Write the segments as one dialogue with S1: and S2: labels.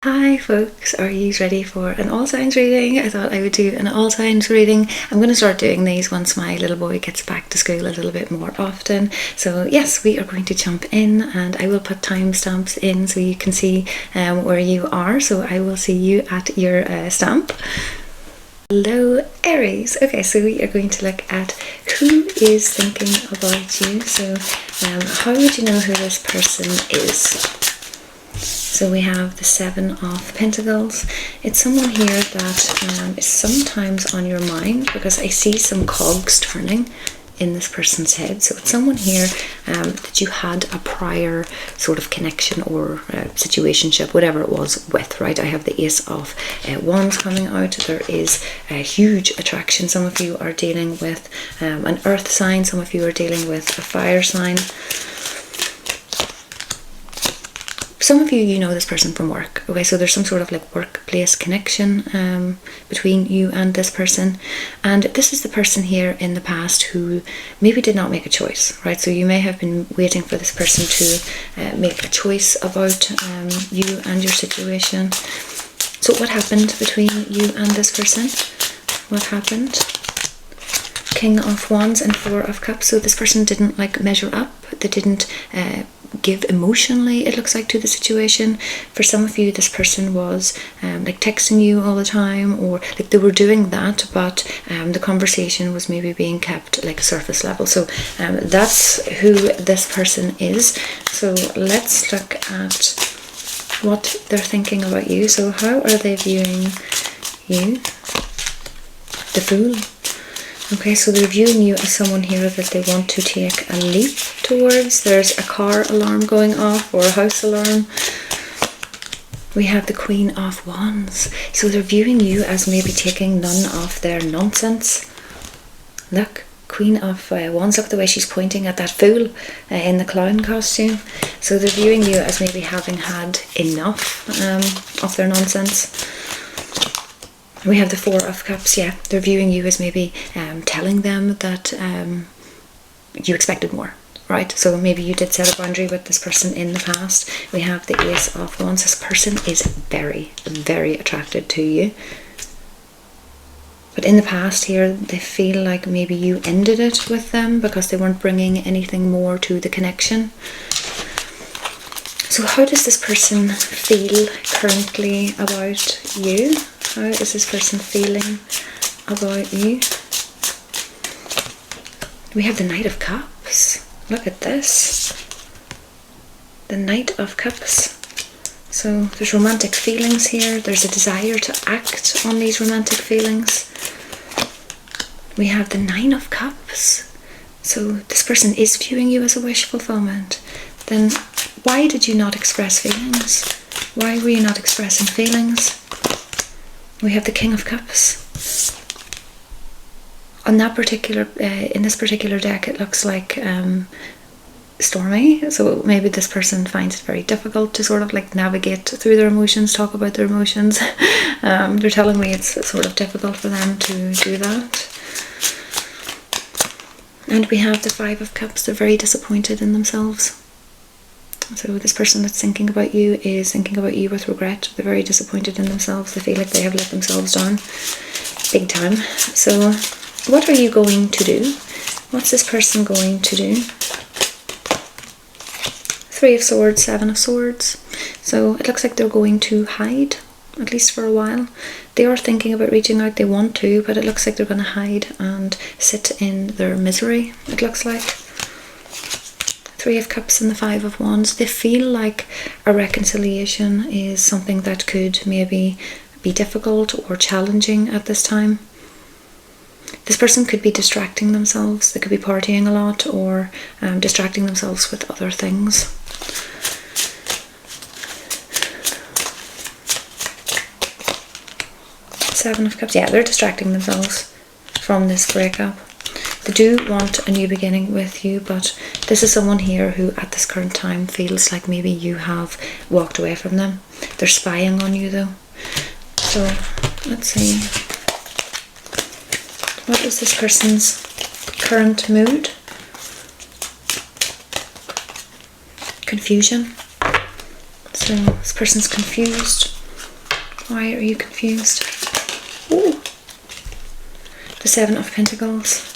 S1: Hi folks, are you ready for an all signs reading? I thought I would do an all signs reading. I'm going to start doing these once my little boy gets back to school a little bit more often. So yes, we are going to jump in and I will put timestamps in so you can see where you are. So I will see you at your stamp. Hello Aries. Okay, so we are going to look at who is thinking about you. So how would you know who this person is? So we have the Seven of Pentacles. It's someone here that is sometimes on your mind because I see some cogs turning in this person's head. So it's someone here that you had a prior sort of connection or situationship, whatever it was, with, right? I have the Ace of Wands coming out. There is a huge attraction. Some of you are dealing with an earth sign. Some of you are dealing with a fire sign. Some of you know this person from work. Okay, so there's some sort of like workplace connection between you and this person. And this is the person here in the past who maybe did not make a choice, right? So you may have been waiting for this person to make a choice about you and your situation. So what happened between you and this person? What happened? King of Wands and Four of Cups. So this person didn't like measure up. They didn't give emotionally, it looks like, to the situation. For some of you, this person was like texting you all the time, or like they were doing that, but the conversation was maybe being kept like surface level. So that's who this person is. So let's look at what they're thinking about you. So how are they viewing you? The Fool. Okay, so they're viewing you as someone here that they want to take a leap towards. There's a car alarm going off or a house alarm. We have the Queen of Wands. So they're viewing you as maybe taking none of their nonsense. Look, Queen of Wands, look the way she's pointing at that fool in the clown costume. So they're viewing you as maybe having had enough of their nonsense. We have the Four of Cups. Yeah, they're viewing you as maybe telling them that you expected more, right? So maybe you did set a boundary with this person in the past. We have the Ace of Wands. This person is very, very attracted to you. But in the past here, they feel like maybe you ended it with them because they weren't bringing anything more to the connection. So how does this person feel currently about you? How is this person feeling about you? We have the Knight of Cups. Look at this. The Knight of Cups. So there's romantic feelings here. There's a desire to act on these romantic feelings. We have the Nine of Cups. So this person is viewing you as a wish fulfillment. Then why did you not express feelings? Why were you not expressing feelings? We have the King of Cups. On that particular, in this particular deck, it looks like stormy. So maybe this person finds it very difficult to sort of like navigate through their emotions, talk about their emotions. They're telling me it's sort of difficult for them to do that. And we have the Five of Cups. They're very disappointed in themselves. So this person that's thinking about you is thinking about you with regret. They're very disappointed in themselves. They feel like they have let themselves down big time. So what are you going to do? What's this person going to do? Three of Swords, Seven of Swords. So it looks like they're going to hide, at least for a while. They are thinking about reaching out. They want to, but it looks like they're going to hide and sit in their misery, it looks like. Three of Cups and the Five of Wands. They feel like a reconciliation is something that could maybe be difficult or challenging at this time. This person could be distracting themselves. They could be partying a lot or distracting themselves with other things. Seven of Cups. Yeah, they're distracting themselves from this breakup. They do want a new beginning with you, but this is someone here who at this current time feels like maybe you have walked away from them. They're spying on you though. So let's see. What is this person's current mood? Confusion. So this person's confused. Why are you confused? Ooh. The Seven of Pentacles.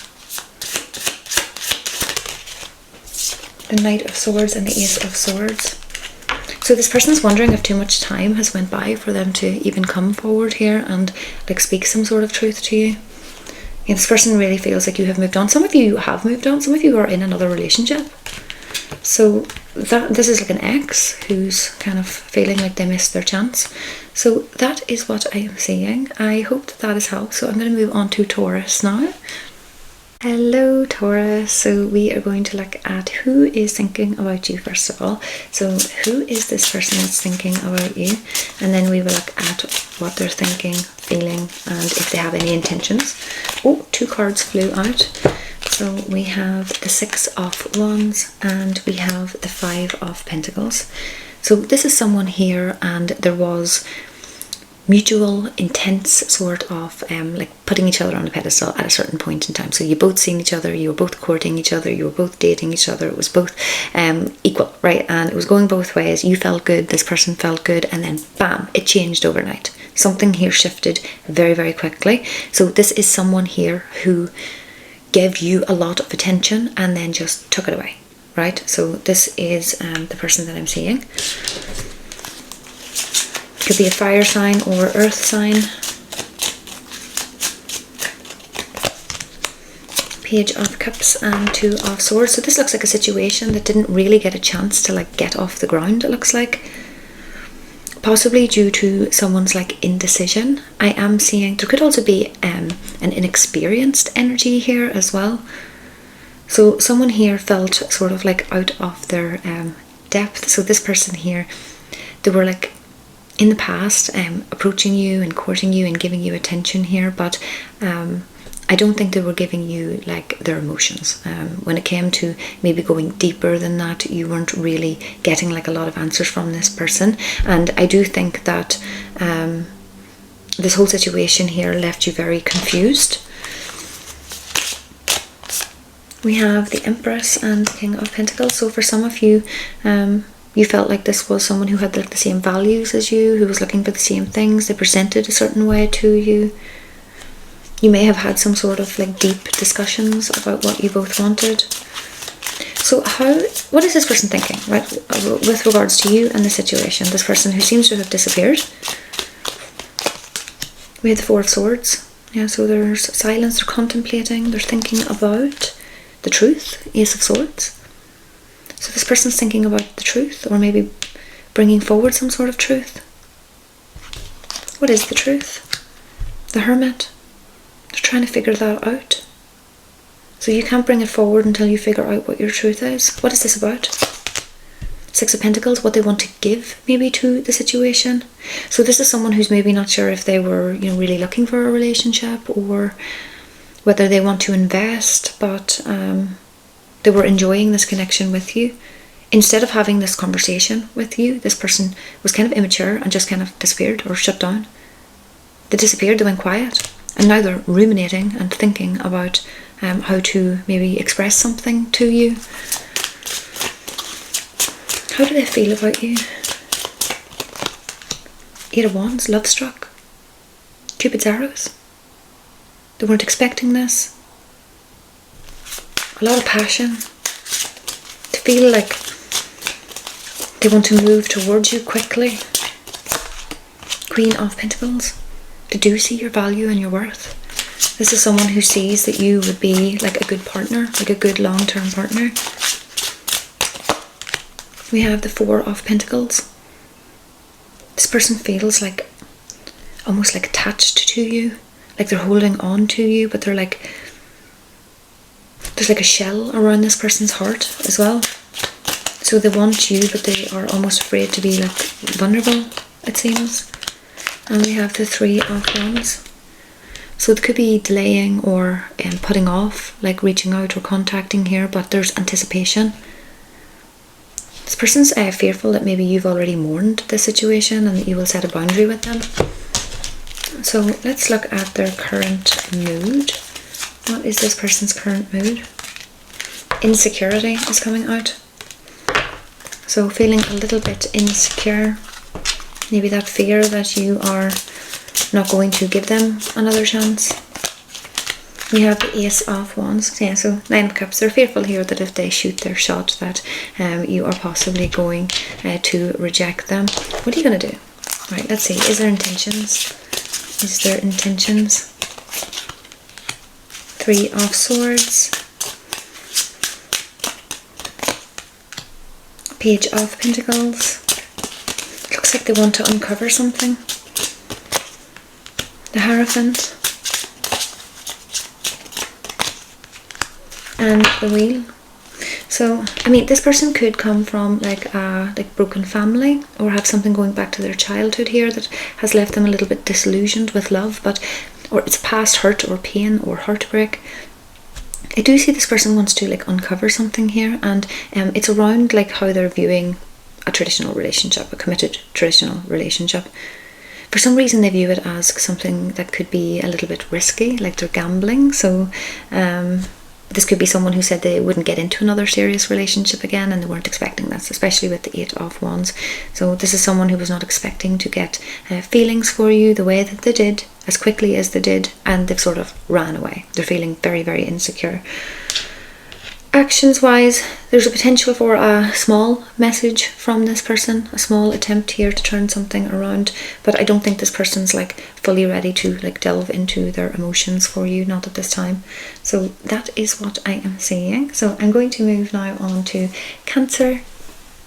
S1: The Knight of Swords and the Ace of Swords. So this person is wondering if too much time has went by for them to even come forward here and like speak some sort of truth to you. And this person really feels like you have moved on. Some of you have moved on. Some of you are in another relationship. So this is like an ex who's kind of feeling like they missed their chance. So that is what I am seeing. I hope that has helped. So I'm going to move on to Taurus now. Hello Taurus. So we are going to look at who is thinking about you first of all. So who is this person that's thinking about you? And then we will look at what they're thinking, feeling, and if they have any intentions. Oh, 2 cards flew out. So we have the 6 of Wands and we have the 5 of Pentacles. So this is someone here and there was mutual intense sort of like putting each other on a pedestal at a certain point in time. So you both seen each other, you were both courting each other, you were both dating each other. It was both equal, right? And it was going both ways. You felt good, this person felt good, and then bam, it changed overnight. Something here shifted very, very quickly. So this is someone here who gave you a lot of attention and then just took it away, right? So this is the person that I'm seeing. Could be a fire sign or earth sign. Page of Cups and 2 of Swords. So this looks like a situation that didn't really get a chance to like get off the ground, it looks like. Possibly due to someone's like indecision. I am seeing there could also be an inexperienced energy here as well. So someone here felt sort of like out of their depth. So this person here, they were like in the past approaching you and courting you and giving you attention here, but I don't think they were giving you like their emotions. When it came to maybe going deeper than that, you weren't really getting like a lot of answers from this person. And I do think that this whole situation here left you very confused. We have the Empress and the King of Pentacles. So for some of you, you felt like this was someone who had like the same values as you, who was looking for the same things. They presented a certain way to you. You may have had some sort of like deep discussions about what you both wanted. So what is this person thinking, right, with regards to you and the situation? This person who seems to have disappeared. We had the 4 of Swords. Yeah, so there's silence, they're contemplating, they're thinking about the truth. Ace of Swords. So this person's thinking about the truth, or maybe bringing forward some sort of truth. What is the truth? The Hermit. They're trying to figure that out. So you can't bring it forward until you figure out what your truth is. What is this about? 6 of Pentacles, what they want to give maybe to the situation. So this is someone who's maybe not sure if they were, you know, really looking for a relationship or whether they want to invest, but they were enjoying this connection with you. Instead of having this conversation with you, this person was kind of immature and just kind of disappeared or shut down. They disappeared, they went quiet, and now they're ruminating and thinking about how to maybe express something to you. How do they feel about you? 8 of Wands, love struck. Cupid's arrows. They weren't expecting this. A lot of passion. To feel like they want to move towards you quickly. Queen of Pentacles. They do see your value and your worth. This is someone who sees that you would be like a good partner, like a good long-term partner. We have the 4 of Pentacles. This person feels like almost like attached to you, like they're holding on to you, but they're like, there's like a shell around this person's heart as well. So they want you, but they are almost afraid to be like vulnerable, it seems. And we have the 3 of Wands. So it could be delaying or putting off, like reaching out or contacting here, but there's anticipation. This person's fearful that maybe you've already mourned the situation and that you will set a boundary with them. So let's look at their current mood. What is this person's current mood? Insecurity is coming out. So feeling a little bit insecure. Maybe that fear that you are not going to give them another chance. We have the Ace of Wands. Yeah, so 9 of Cups. They're fearful here that if they shoot their shot that you are possibly going to reject them. What are you going to do? Right, let's see. Is there intentions? Is there intentions? 3 of Swords. Page of Pentacles. Looks like they want to uncover something. The Hierophant. And the Wheel. So, I mean, this person could come from like a broken family, or have something going back to their childhood here that has left them a little bit disillusioned with love, or it's past hurt or pain or heartbreak. I do see this person wants to like uncover something here, and it's around like how they're viewing a traditional relationship, a committed traditional relationship. For some reason they view it as something that could be a little bit risky, like they're gambling. So this could be someone who said they wouldn't get into another serious relationship again, and they weren't expecting that, especially with the 8 of Wands. So this is someone who was not expecting to get feelings for you the way that they did, as quickly as they did, and they've sort of ran away. They're feeling very, very insecure. Actions wise, there's a potential for a small message from this person, a small attempt here to turn something around, but I don't think this person's like fully ready to like delve into their emotions for you, not at this time. So that is what I am seeing. So I'm going to move now on to Cancer.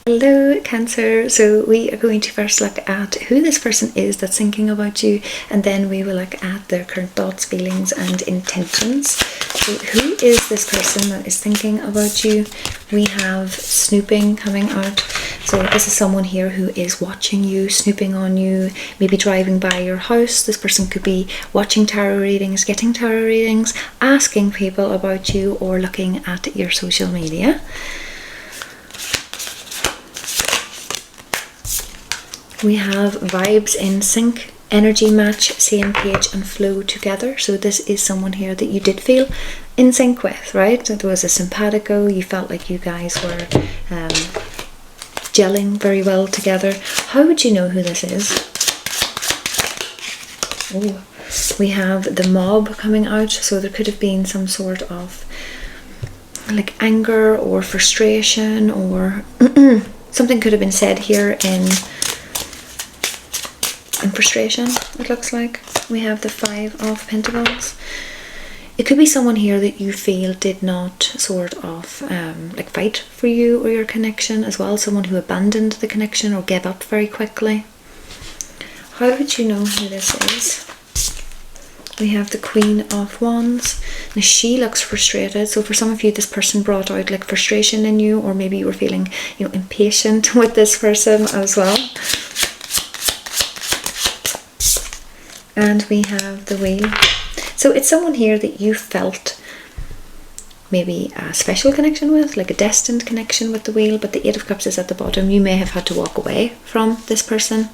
S1: Hello Cancer. So we are going to first look at who this person is that's thinking about you, and then we will look at their current thoughts, feelings and intentions. So who is this person that is thinking about you? We have snooping coming out. So this is someone here who is watching you, snooping on you, maybe driving by your house. This person could be watching tarot readings, getting tarot readings, asking people about you, or looking at your social media. We have vibes in sync, energy match, same page and flow together. So this is someone here that you did feel in sync with, right? There was a simpatico, you felt like you guys were gelling very well together. How would you know who this is? Oh, we have the Mob coming out. So there could have been some sort of like anger or frustration, or something could have been said here in frustration, it looks like. We have the 5 of Pentacles. It could be someone here that you feel did not sort of like fight for you or your connection as well. Someone who abandoned the connection or gave up very quickly. How would you know who this is? We have the Queen of Wands. Now she looks frustrated. So for some of you, this person brought out like frustration in you, or maybe you were feeling, you know, impatient with this person as well. And we have the Wheel. So it's someone here that you felt maybe a special connection with, like a destined connection with the Wheel, but the 8 of Cups is at the bottom. You may have had to walk away from this person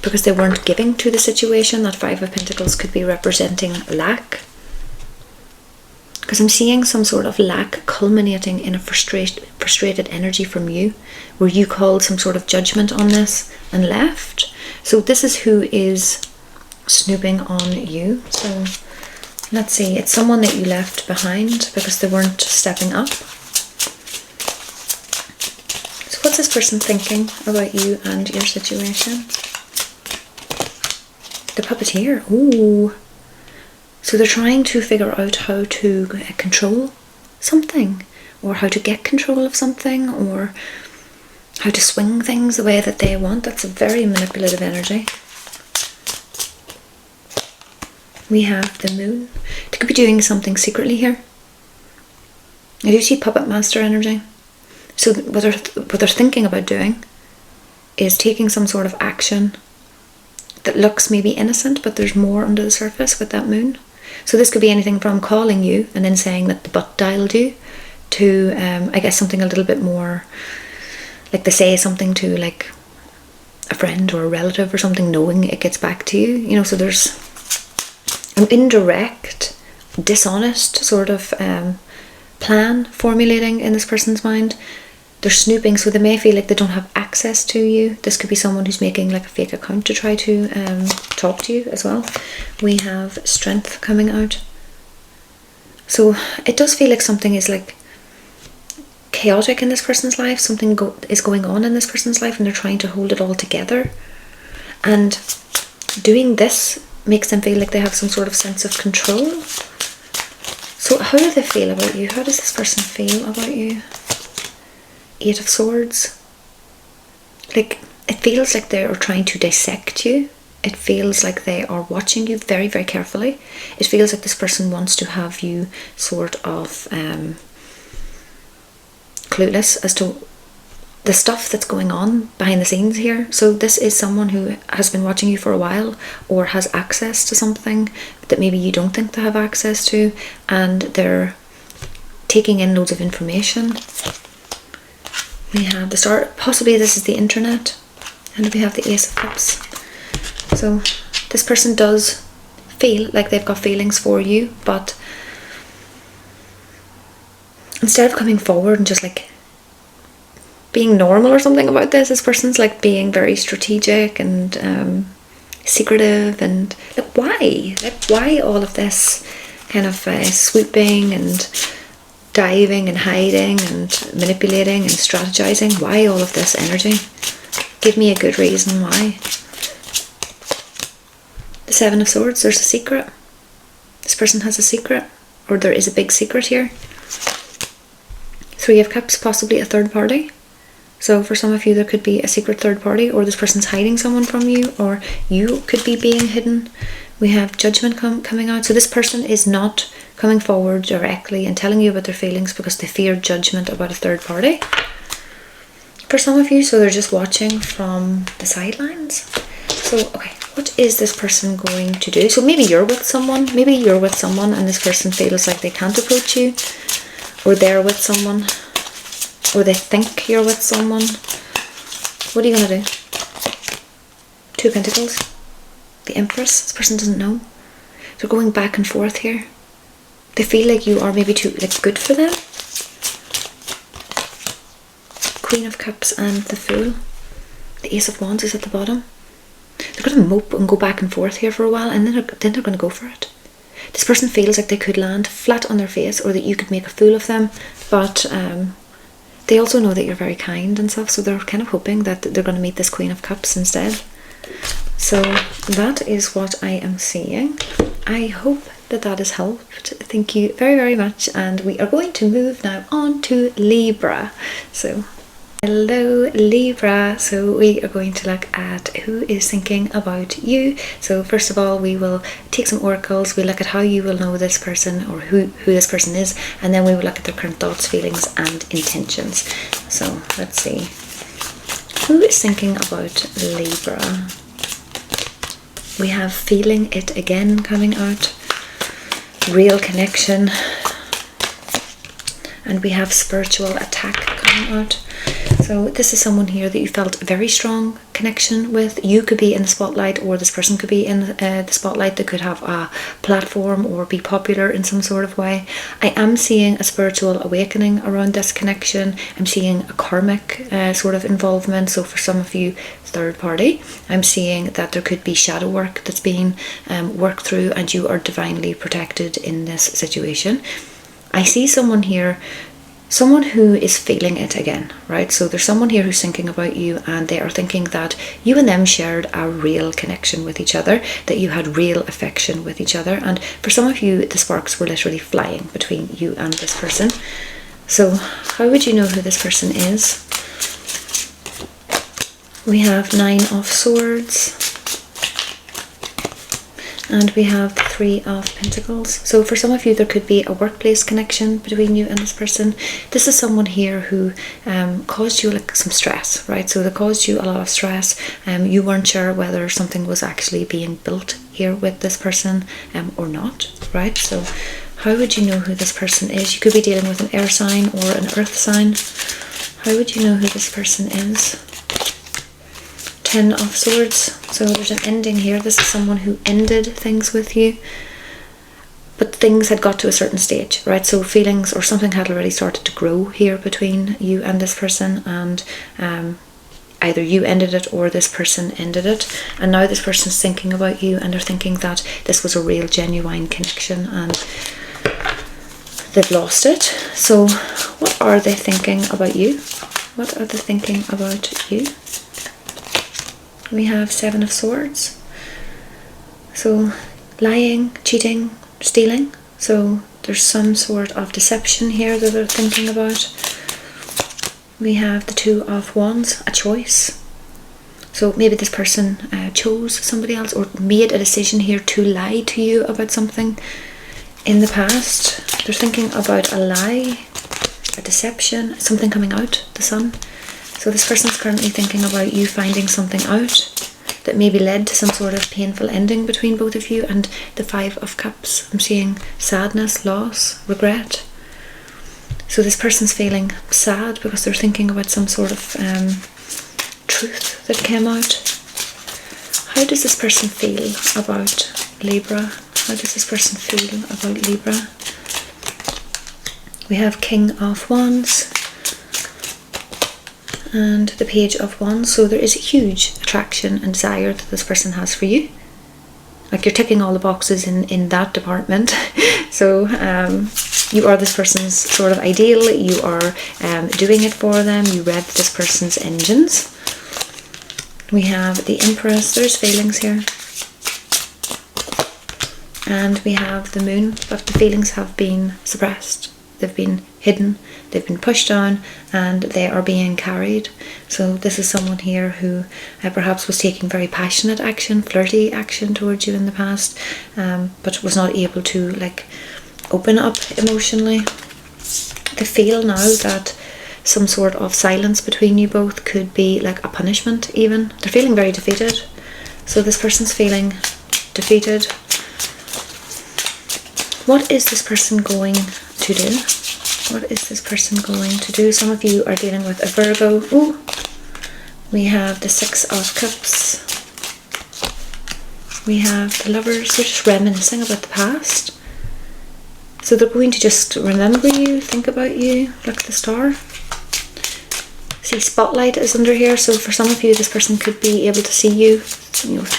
S1: because they weren't giving to the situation. That 5 of Pentacles could be representing lack, because I'm seeing some sort of lack culminating in a frustrated energy from you, where you called some sort of judgment on this and left. So this is who is snooping on you. So let's see, it's someone that you left behind because they weren't stepping up. So what's this person thinking about you and your situation? The Puppeteer. Ooh. So they're trying to figure out how to control something, or how to get control of something, or how to swing things the way that they want. That's a very manipulative energy. We have the Moon. They could be doing something secretly here. I do see Puppet Master energy. So what they're thinking about doing is taking some sort of action that looks maybe innocent, but there's more under the surface with that Moon. So this could be anything from calling you and then saying that the butt dialed you, to I guess something a little bit more like they say something to like a friend or a relative or something, knowing it gets back to you, you know. So there's an indirect, dishonest sort of plan formulating in this person's mind. they're snooping, so they may feel like they don't have access to you. This could be someone who's making like a fake account to try to talk to you as well. We have strength coming out. So it does feel like something is like chaotic in this person's life. Something is going on in this person's life and they're trying to hold it all together. And doing this makes them feel like they have some sort of sense of control. So how do they feel about you? How does this person feel about you? 8 of Swords. Like, it feels like they are trying to dissect you. It feels like they are watching you very, very carefully. It feels like this person wants to have you sort of clueless as to the stuff that's going on behind the scenes here. So this is someone who has been watching you for a while, or has access to something that maybe you don't think they have access to, and they're taking in loads of information. We have the Star, possibly this is the internet, and we have the Ace of Cups. So this person does feel like they've got feelings for you, but instead of coming forward and just like being normal or something about this person's like being very strategic and secretive, and like why all of this kind of swooping and diving and hiding and manipulating and strategizing? Why all of this energy? Give me a good reason why. The 7 of Swords, there's a secret. This person has a secret, or there is a big secret here. 3 of Cups, possibly a third party. So for some of you, there could be a secret third party, or this person's hiding someone from you, or you could be being hidden. We have Judgment coming out. So this person is not coming forward directly and telling you about their feelings because they fear judgment about a third party. For some of you, so they're just watching from the sidelines. So, okay, what is this person going to do? So maybe you're with someone, and this person feels like they can't approach you, or they're with someone, or they think you're with someone. What are you going to do? 2 of Pentacles. The Empress. This person doesn't know. They're going back and forth here. They feel like you are maybe too good for them. Queen of Cups and the Fool. The Ace of Wands is at the bottom. They're going to mope and go back and forth here for a while, and then they're going to go for it. This person feels like they could land flat on their face, or that you could make a fool of them, but they also know that you're very kind and stuff, so they're kind of hoping that they're going to meet this Queen of Cups instead. So that is what I am seeing. I hope that has helped. Thank you very, very much, and we are going to move now on to Libra. So hello Libra. So we are going to look at who is thinking about you. So first of all, we will take some oracles. We'll look at how you will know this person, or who this person is, and then we will look at their current thoughts, feelings and intentions. So let's see. Who is thinking about Libra? We have feeling it again coming out. Real connection. And we have spiritual attack coming out. So this is someone here that you felt a very strong connection with. You could be in the spotlight, or this person could be in the spotlight. They could have a platform or be popular in some sort of way. I am seeing a spiritual awakening around this connection. I'm seeing a karmic sort of involvement. So for some of you, third party, I'm seeing that there could be shadow work that's being worked through, and you are divinely protected in this situation. I see someone here, someone who is feeling it again, right? So there's someone here who's thinking about you, and they are thinking that you and them shared a real connection with each other, that you had real affection with each other. And for some of you, the sparks were literally flying between you and this person. So how would you know who this person is? We have 9 of Swords. And we have the 3 of Pentacles. So for some of you, there could be a workplace connection between you and this person. This is someone here who caused you some stress, right? So they caused you a lot of stress. You weren't sure whether something was actually being built here with this person or not, right? So how would you know who this person is? You could be dealing with an air sign or an earth sign. How would you know who this person is? 10 of Swords. So there's an ending here. This is someone who ended things with you. but things had got to a certain stage, right? So feelings or something had already started to grow here between you and this person, and either you ended it or this person ended it, and now this person's thinking about you, and they're thinking that this was a real genuine connection and they've lost it. So what are they thinking about you? What are they thinking about you? We have Seven of Swords. So lying, cheating, stealing. So there's some sort of deception here that they're thinking about. We have the Two of Wands, a choice. So maybe this person chose somebody else or made a decision here to lie to you about something in the past. They're thinking about a lie, a deception, something coming out, the Sun. So this person's currently thinking about you finding something out that maybe led to some sort of painful ending between both of you. And the Five of Cups, I'm seeing sadness, loss, regret. So this person's feeling sad because they're thinking about some sort of truth that came out. How does this person feel about Libra? How does this person feel about Libra? We have King of Wands and the Page of Wands. So there is a huge attraction and desire that this person has for you. Like, you're ticking all the boxes in that department. So you are this person's sort of ideal. You are doing it for them. You read this person's engines. We have the Empress. There's feelings here. And we have the Moon, but the feelings have been suppressed. They've been hidden, they've been pushed down, and they are being carried. So this is someone here who perhaps was taking very passionate action, flirty action towards you in the past, but was not able to like open up emotionally. They feel now that some sort of silence between you both could be like a punishment even. They're feeling very defeated. So this person's feeling defeated. What is this person going to do? What is this person going to do? Some of you are dealing with a Virgo. Ooh. We have the Six of Cups. We have the Lovers. They're just reminiscing about the past. So they're going to just remember you, think about you, like the Star. See, Spotlight is under here. So for some of you, this person could be able to see you,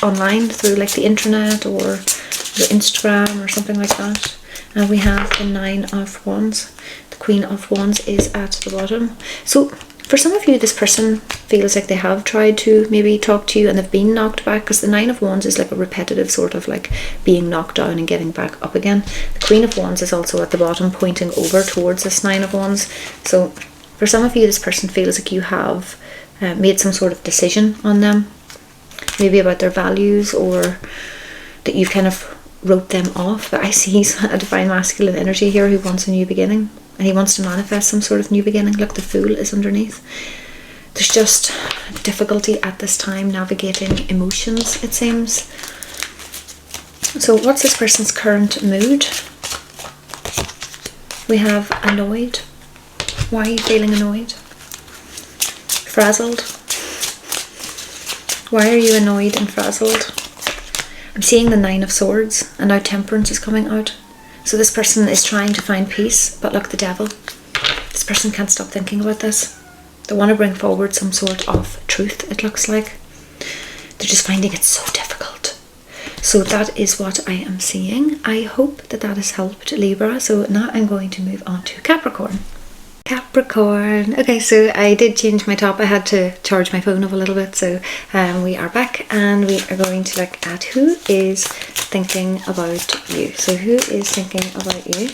S1: online through like the internet or the Instagram or something like that. And we have the Nine of Wands. The Queen of Wands is at the bottom. So for some of you, this person feels like they have tried to maybe talk to you and they've been knocked back, because the Nine of Wands is like a repetitive sort of like being knocked down and getting back up again. The Queen of Wands is also at the bottom, pointing over towards this Nine of Wands. So for some of you, this person feels like you have made some sort of decision on them, maybe about their values, or that you've kind of wrote them off. But I see a divine masculine energy here who wants a new beginning, and he wants to manifest some sort of new beginning. Look, the Fool is underneath. There's just difficulty at this time navigating emotions, it seems. So what's this person's current mood? We have annoyed. Why are you feeling annoyed? Frazzled. Why are you annoyed and frazzled? I'm seeing the Nine of Swords, and now Temperance is coming out. So this person is trying to find peace, but look, the Devil. This person can't stop thinking about this. They want to bring forward some sort of truth, it looks like. They're just finding it so difficult. So that is what I am seeing. I hope that that has helped, Libra. So now I'm going to move on to Capricorn. Capricorn. Okay, so I did change my top. I had to charge my phone up a little bit. So we are back, and we are going to look at who is thinking about you. So who is thinking about you?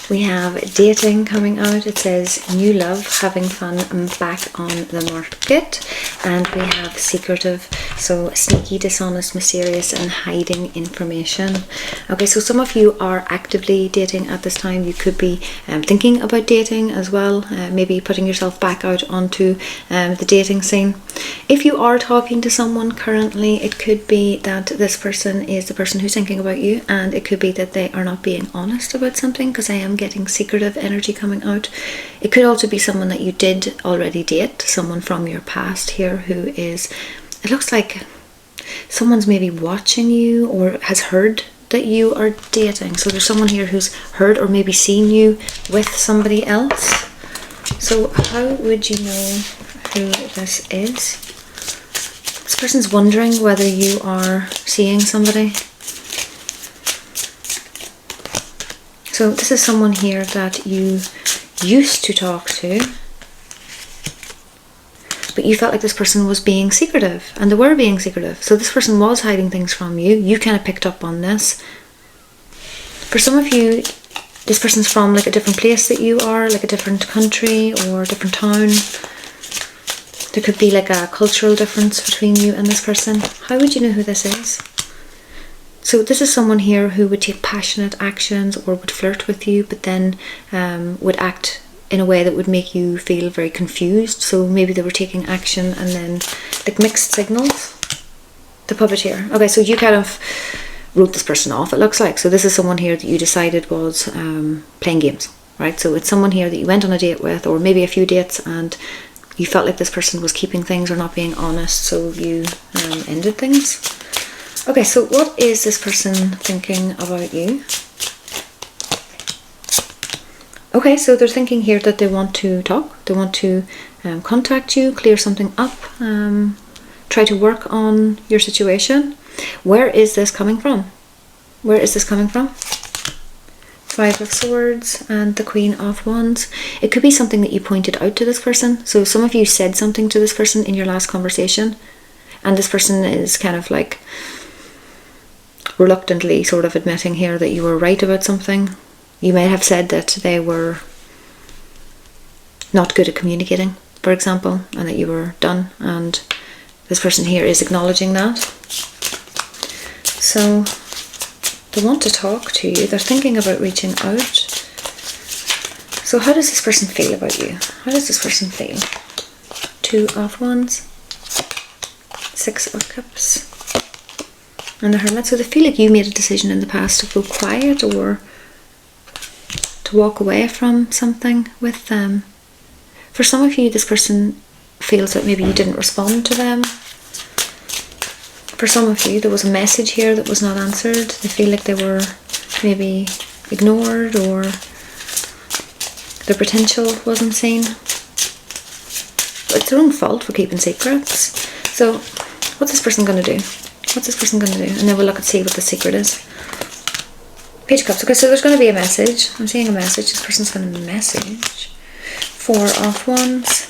S1: We have dating coming out. It says new love, having fun, and back on the market. And we have secretive, so sneaky, dishonest, mysterious, and hiding information. Okay, so some of you are actively dating at this time. You could be thinking about dating as well, maybe putting yourself back out onto the dating scene. If you are talking to someone currently, it could be that this person is the person who's thinking about you, and it could be that they are not being honest about something, because I am getting secretive energy coming out. It could also be someone that you did already date, someone from your past here who is, it looks like someone's maybe watching you or has heard that you are dating. So there's someone here who's heard or maybe seen you with somebody else. So how would you know who this is? This person's wondering whether you are seeing somebody. So this is someone here that you used to talk to, but you felt like this person was being secretive, and they were being secretive. So this person was hiding things from you. You kind of picked up on this. For some of you, this person's from like a different place that you are, like a different country or a different town. There could be like a cultural difference between you and this person. How would you know who this is? So this is someone here who would take passionate actions or would flirt with you, but then would act in a way that would make you feel very confused. So maybe they were taking action and then like mixed signals. The puppeteer. Okay, so you kind of wrote this person off, it looks like. So this is someone here that you decided was playing games, right? So it's someone here that you went on a date with, or maybe a few dates, and you felt like this person was keeping things or not being honest, so you ended things. Okay, so what is this person thinking about you? Okay, so they're thinking here that they want to talk, they want to contact you, clear something up, try to work on your situation. Where is this coming from? Where is this coming from? Five of Swords and the Queen of Wands. It could be something that you pointed out to this person. So some of you said something to this person in your last conversation, and this person is kind of like reluctantly sort of admitting here that you were right about something. You may have said that they were not good at communicating, for example, and that you were done, and this person here is acknowledging that. So they want to talk to you, they're thinking about reaching out. So how does this person feel about you? How does this person feel? Two of Wands, Six of Cups, and the Hermit. So they feel like you made a decision in the past to go quiet or to walk away from something with them. For some of you, this person feels that maybe you didn't respond to them. For some of you, there was a message here that was not answered. They feel like they were maybe ignored, or their potential wasn't seen. But it's their own fault for keeping secrets. So what's this person going to do? What's this person going to do? And then we'll look and see what the secret is. Page of Cups. Okay, so there's going to be a message. I'm seeing a message. This person's going to message. Four of Wands.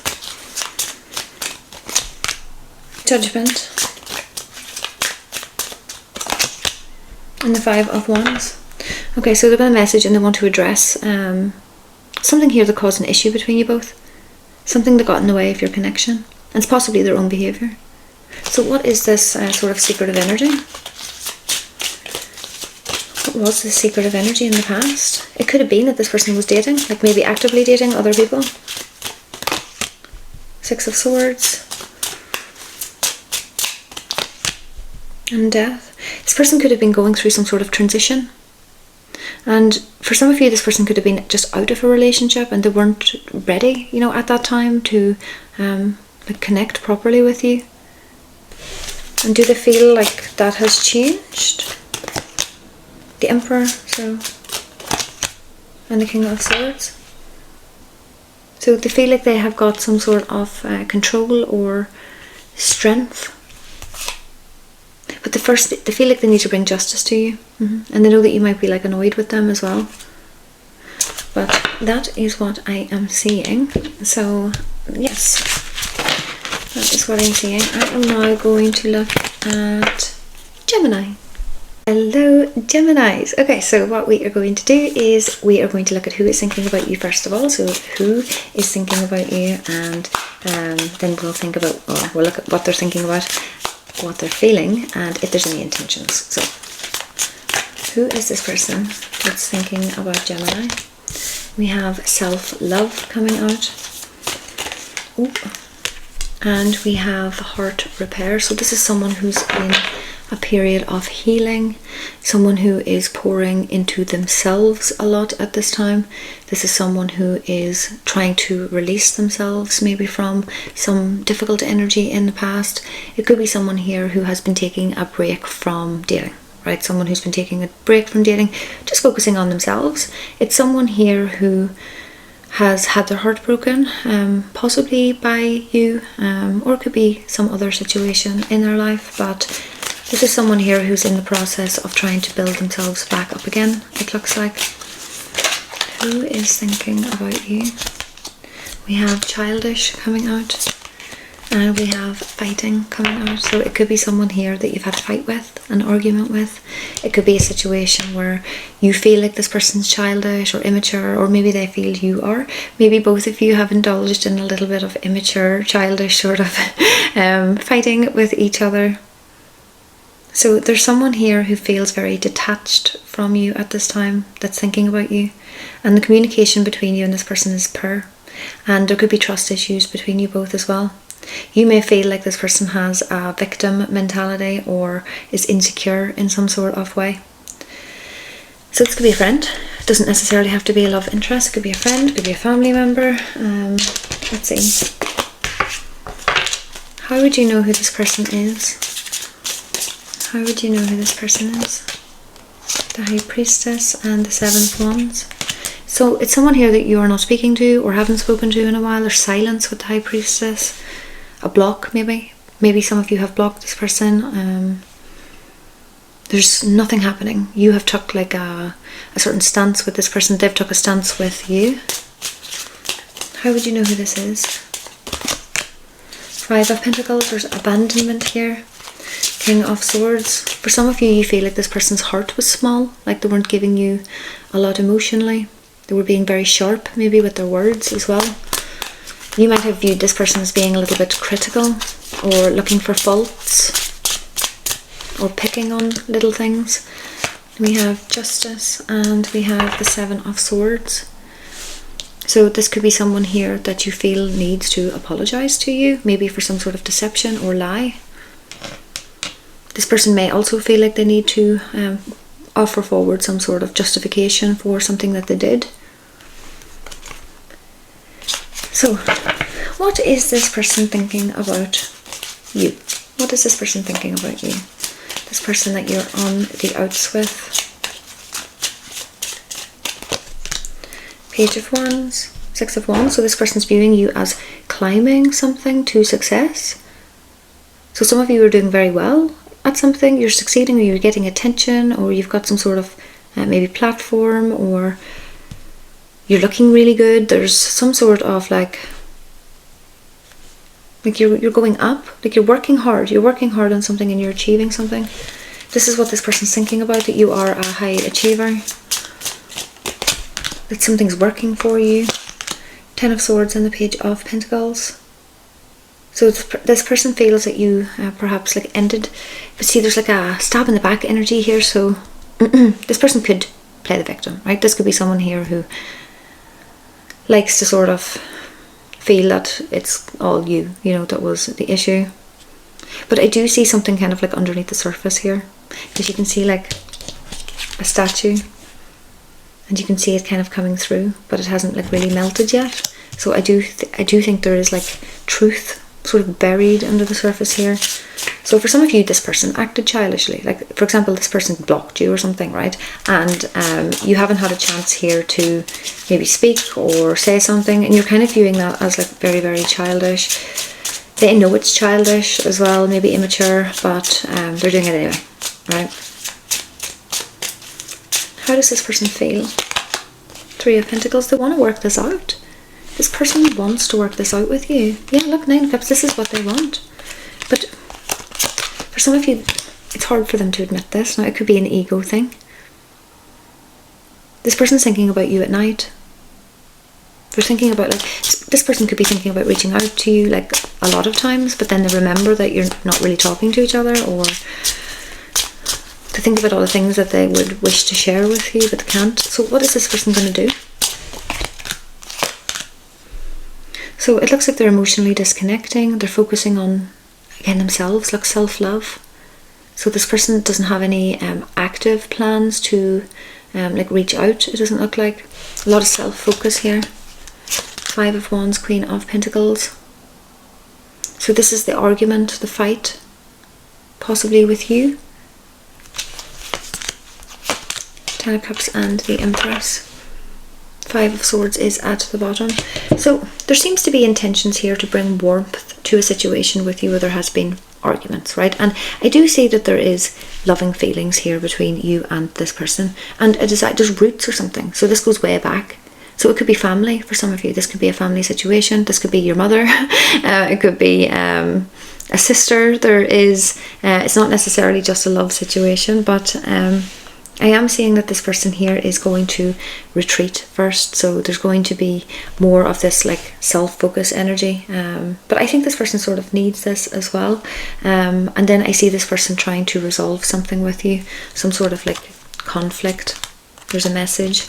S1: Judgment. And the Five of Wands. Okay, so they're going to message and they want to address something here that caused an issue between you both. Something that got in the way of your connection. And it's possibly their own behaviour. So what is this sort of secretive energy? What was the secretive energy in the past? It could have been that this person was dating, like maybe actively dating other people. Six of Swords. And Death. This person could have been going through some sort of transition. And for some of you, this person could have been just out of a relationship and they weren't ready, you know, at that time to like connect properly with you. And do they feel like that has changed? The Emperor, so, and the King of Swords. So they feel like they have got some sort of control or strength. But they feel like they need to bring justice to you. And they know that you might be like annoyed with them as well. But that is what I am seeing. So, yes. That is what I'm seeing. I am now going to look at Gemini. Hello, Geminis. Okay, so what we are going to do is we are going to look at who is thinking about you first of all. So who is thinking about you, and then we'll think about, or we'll look at what they're thinking about, what they're feeling, and if there's any intentions. So who is this person that's thinking about Gemini? We have self-love coming out. Ooh. And we have heart repair. So this is someone who's in a period of healing, someone who is pouring into themselves a lot at this time. This is someone who is trying to release themselves maybe from some difficult energy in the past. It could be someone here who has been taking a break from dating. right? Someone who's been taking a break from dating, just focusing on themselves. It's someone here who has had their heart broken, possibly by you, or it could be some other situation in their life, but this is someone here who's in the process of trying to build themselves back up again, it looks like. Who is thinking about you? We have childish coming out, and we have fighting coming out. So it could be someone here that you've had a fight with, an argument with. It could be a situation where you feel like this person's childish or immature, or maybe they feel you are. Maybe both of you have indulged in a little bit of immature, childish sort of fighting with each other. So there's someone here who feels very detached from you at this time, that's thinking about you. And the communication between you and this person is poor. And there could be trust issues between you both as well. You may feel like this person has a victim mentality or is insecure in some sort of way. So this could be a friend. It doesn't necessarily have to be a love interest. It could be a friend, it could be a family member. Let's see. How would you know who this person is? How would you know who this person is? The High Priestess and the Seven of Wands. So it's someone here that you are not speaking to or haven't spoken to in a while. There's silence with the High Priestess. A block, maybe. Maybe some of you have blocked this person. There's nothing happening. You have took like a certain stance with this person. They've took a stance with you. How would you know who this is? Five of Pentacles. There's abandonment here. King of Swords. For some of you, you feel like this person's heart was small. Like they weren't giving you a lot emotionally. They were being very sharp, maybe with their words as well. You might have viewed this person as being a little bit critical or looking for faults or picking on little things. We have Justice and we have the Seven of Swords. So this could be someone here that you feel needs to apologize to you, maybe for some sort of deception or lie. This person may also feel like they need to offer forward some sort of justification for something that they did. So, what is this person thinking about you? What is this person thinking about you? This person that you're on the outs with. Page of Wands, Six of Wands. So this person's viewing you as climbing something to success. So some of you are doing very well at something. You're succeeding, or you're getting attention, or you've got some sort of maybe platform, or you're looking really good. There's some sort of like you're going up, like you're working hard on something and you're achieving something. This is what this person's thinking about, that you are a high achiever, that something's working for you. Ten of Swords and the Page of Pentacles. So this person feels that you perhaps like ended, but see there's like a stab in the back energy here. So this person could play the victim, right? This could be someone here who likes to sort of feel that it's all you know, that was the issue. But I do see something kind of like underneath the surface here, because you can see like a statue and you can see it kind of coming through, but it hasn't like really melted yet. So I do think there is like truth sort of buried under the surface here. So for some of you, this person acted childishly. Like for example, this person blocked you or something, right? And you haven't had a chance here to maybe speak or say something, and you're kind of viewing that as like very, very childish. They know it's childish as well, maybe immature, but they're doing it anyway, right? How does this person feel? Three of Pentacles. They want to work this out. This person wants to work this out with you. Yeah, look, Nine of Cups. This is what they want. But for some of you, it's hard for them to admit this. Now, it could be an ego thing. This person's thinking about you at night. They're thinking about, like, this person could be thinking about reaching out to you, like, a lot of times, but then they remember that you're not really talking to each other, or to think about all the things that they would wish to share with you, but they can't. So what is this person going to do? So it looks like they're emotionally disconnecting. They're focusing on, again, themselves, like self-love. So this person doesn't have any active plans to like reach out. It doesn't look like. A lot of self-focus here. Five of Wands, Queen of Pentacles. So this is the argument, the fight, possibly with you. Ten of Cups and the Empress. Five of Swords is at the bottom. So there seems to be intentions here to bring warmth to a situation with you where there has been arguments, right? And I do see that there is loving feelings here between you and this person, and a desire, there's roots or something. So this goes way back. So it could be family for some of you. This could be a family situation. This could be your mother. It could be a sister. There is, it's not necessarily just a love situation, but I am seeing that this person here is going to retreat first. So there's going to be more of this like self-focus energy. But I think this person sort of needs this as well. And then I see this person trying to resolve something with you. Some sort of like conflict. There's a message.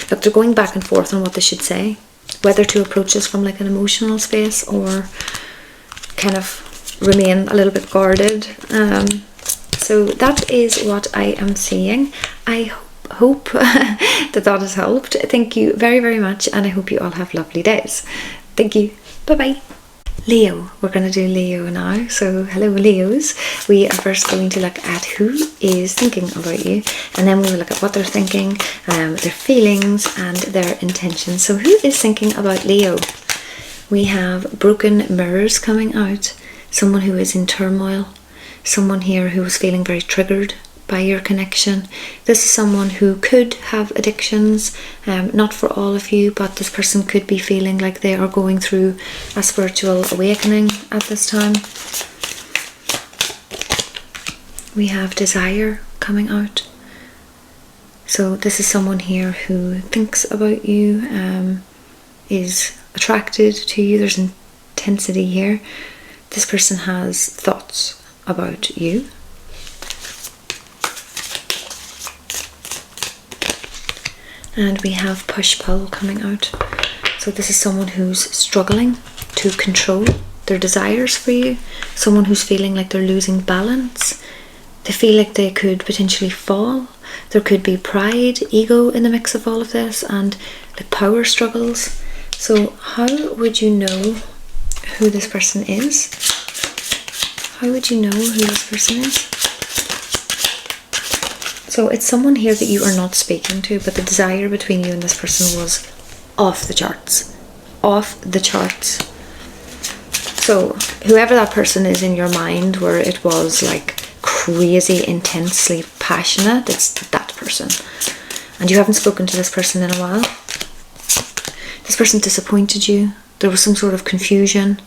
S1: Look, they're going back and forth on what they should say. Whether to approach this from like an emotional space or kind of remain a little bit guarded. So that is what I am seeing. I hope that has helped. Thank you very, very much, and I hope you all have lovely days. Thank you. Bye-bye. Leo. We're going to do Leo now. So hello Leos. We are first going to look at who is thinking about you, and then we will look at what they're thinking, their feelings and their intentions. So who is thinking about Leo? We have broken mirrors coming out. Someone who is in turmoil. Someone here who is feeling very triggered by your connection. This is someone who could have addictions, not for all of you, but this person could be feeling like they are going through a spiritual awakening at this time. We have desire coming out. So this is someone here who thinks about you, is attracted to you. There's intensity here. This person has thoughts about you. And we have push-pull coming out. So this is someone who's struggling to control their desires for you. Someone who's feeling like they're losing balance. They feel like they could potentially fall. There could be pride, ego in the mix of all of this, and like power struggles. So how would you know who this person is? How would you know who this person is? So it's someone here that you are not speaking to, but the desire between you and this person was off the charts. Off the charts. So whoever that person is in your mind, where it was like crazy, intensely passionate, it's that person. And you haven't spoken to this person in a while. This person disappointed you. There was some sort of confusion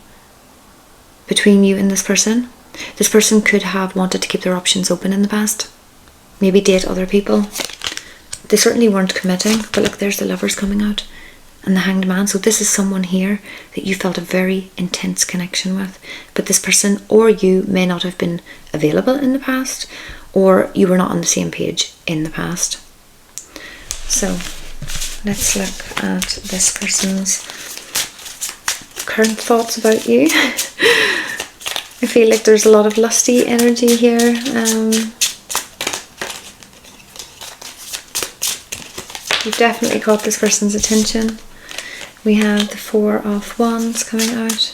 S1: between you and this person. This person could have wanted to keep their options open in the past. Maybe date other people. They certainly weren't committing, but look, there's the Lovers coming out and the Hanged Man. So this is someone here that you felt a very intense connection with, but this person or you may not have been available in the past, or you were not on the same page in the past. So let's look at this person's current thoughts about you. I feel like there's a lot of lusty energy here. You've definitely caught this person's attention. We have the Four of Wands coming out.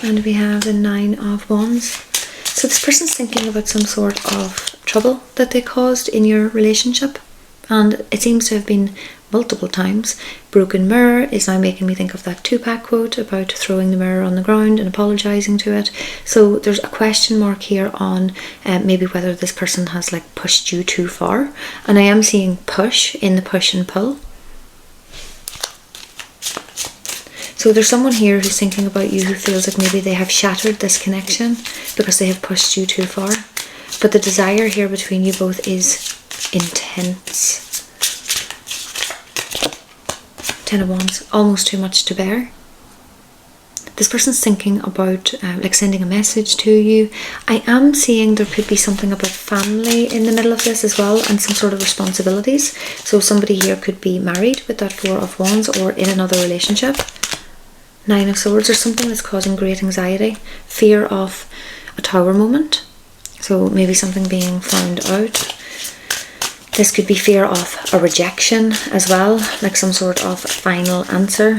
S1: And we have the Nine of Wands. So this person's thinking about some sort of trouble that they caused in your relationship. And it seems to have been multiple times. Broken mirror is now making me think of that Tupac quote about throwing the mirror on the ground and apologizing to it. So there's a question mark here on maybe whether this person has like pushed you too far. And I am seeing push in the push and pull. So there's someone here who's thinking about you who feels like maybe they have shattered this connection because they have pushed you too far. But the desire here between you both is intense. Ten of Wands, almost too much to bear. This person's thinking about like sending a message to you. I am seeing there could be something about family in the middle of this as well, and some sort of responsibilities. So somebody here could be married with that Four of Wands, or in another relationship. Nine of Swords, or something that's causing great anxiety, fear of a Tower moment. So maybe something being found out. This could be fear of a rejection as well, like some sort of final answer.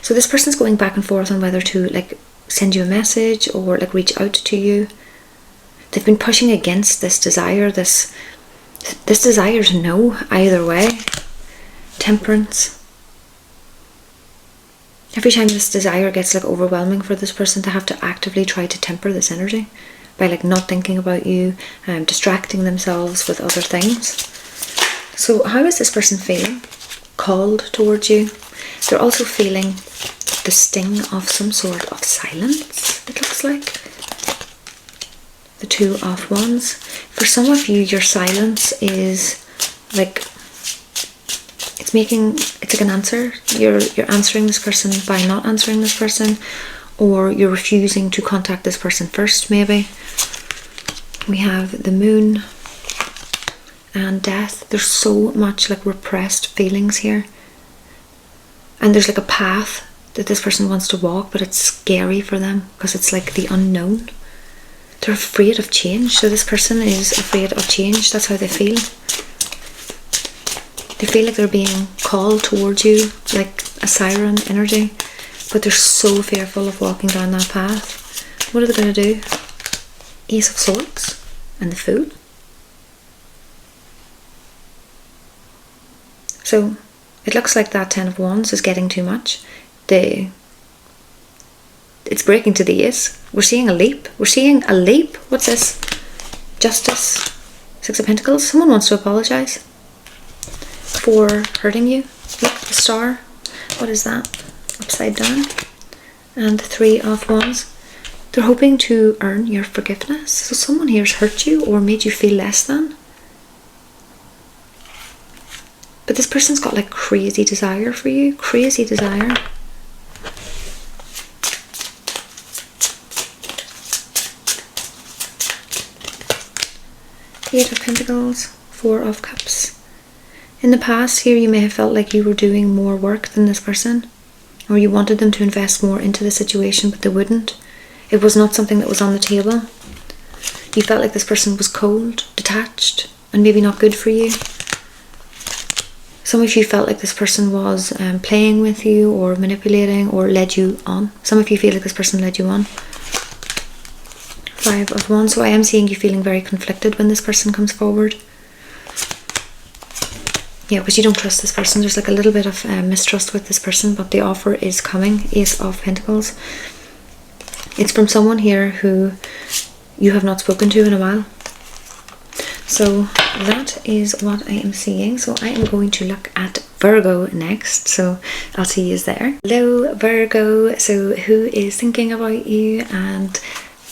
S1: So this person's going back and forth on whether to like send you a message or like reach out to you. They've been pushing against this desire, this desire to know either way. Temperance. Every time this desire gets like overwhelming for this person, to have to actively try to temper this energy by like not thinking about you, distracting themselves with other things. So how is this person feeling? Called towards you. They're also feeling the sting of some sort of silence, it looks like. The Two of Wands. For some of you, your silence is like, it's like an answer. You're answering this person by not answering this person, or you're refusing to contact this person first, maybe. We have the Moon and Death. There's so much like repressed feelings here. And there's like a path that this person wants to walk, but it's scary for them because it's like the unknown. They're afraid of change. So this person is afraid of change. That's how they feel. They feel like they're being called towards you, like a siren energy, but they're so fearful of walking down that path. What are they going to do? Ace of Swords and the Fool. So it looks like that Ten of Wands is getting too much. It's breaking to the Ace. We're seeing a leap. We're seeing a leap. What's this? Justice. Six of Pentacles. Someone wants to apologise for hurting you. Look, the Star. What is that? Upside down. And the Three of Wands. They're hoping to earn your forgiveness. So someone here's hurt you or made you feel less than. But this person's got like crazy desire for you. Crazy desire. Eight of Pentacles, Four of Cups. In the past here, you may have felt like you were doing more work than this person, or you wanted them to invest more into the situation, but they wouldn't. It was not something that was on the table. You felt like this person was cold, detached, and maybe not good for you. Some of you felt like this person was playing with you or manipulating or led you on. Some of you feel like this person led you on. Five of Wands. So I am seeing you feeling very conflicted when this person comes forward. Yeah, because you don't trust this person. There's like a little bit of mistrust with this person, but the offer is coming. Ace of Pentacles. It's from someone here who you have not spoken to in a while. So that is what I am seeing. So I am going to look at Virgo next. So I'll see you there. Hello, Virgo. So who is thinking about you, and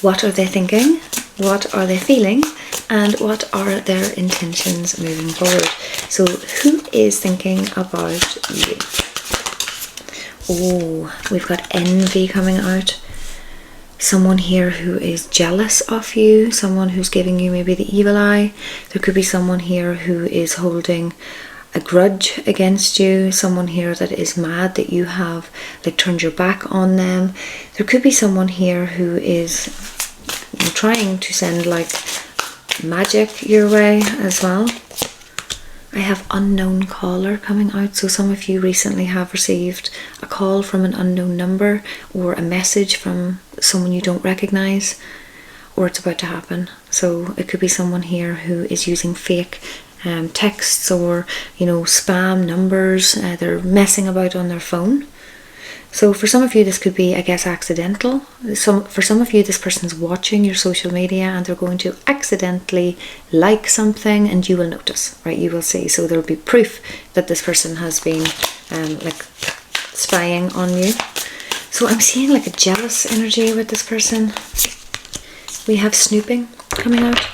S1: what are they thinking? What are they feeling? And what are their intentions moving forward? So who is thinking about you? Oh, we've got envy coming out. Someone here who is jealous of you. Someone who's giving you maybe the evil eye. There could be someone here who is holding a grudge against you. Someone here that is mad that you have like turned your back on them. There could be someone here who is trying to send like magic your way as well. I have unknown caller coming out. So some of you recently have received a call from an unknown number, or a message from someone you don't recognize, or it's about to happen. So it could be someone here who is using fake texts or, you know, spam numbers. They're messing about on their phone. So for some of you, this could be, I guess, accidental. For some of you, this person's watching your social media and they're going to accidentally like something, and you will notice, right? You will see. So there will be proof that this person has been like spying on you. So I'm seeing like a jealous energy with this person. We have snooping coming out.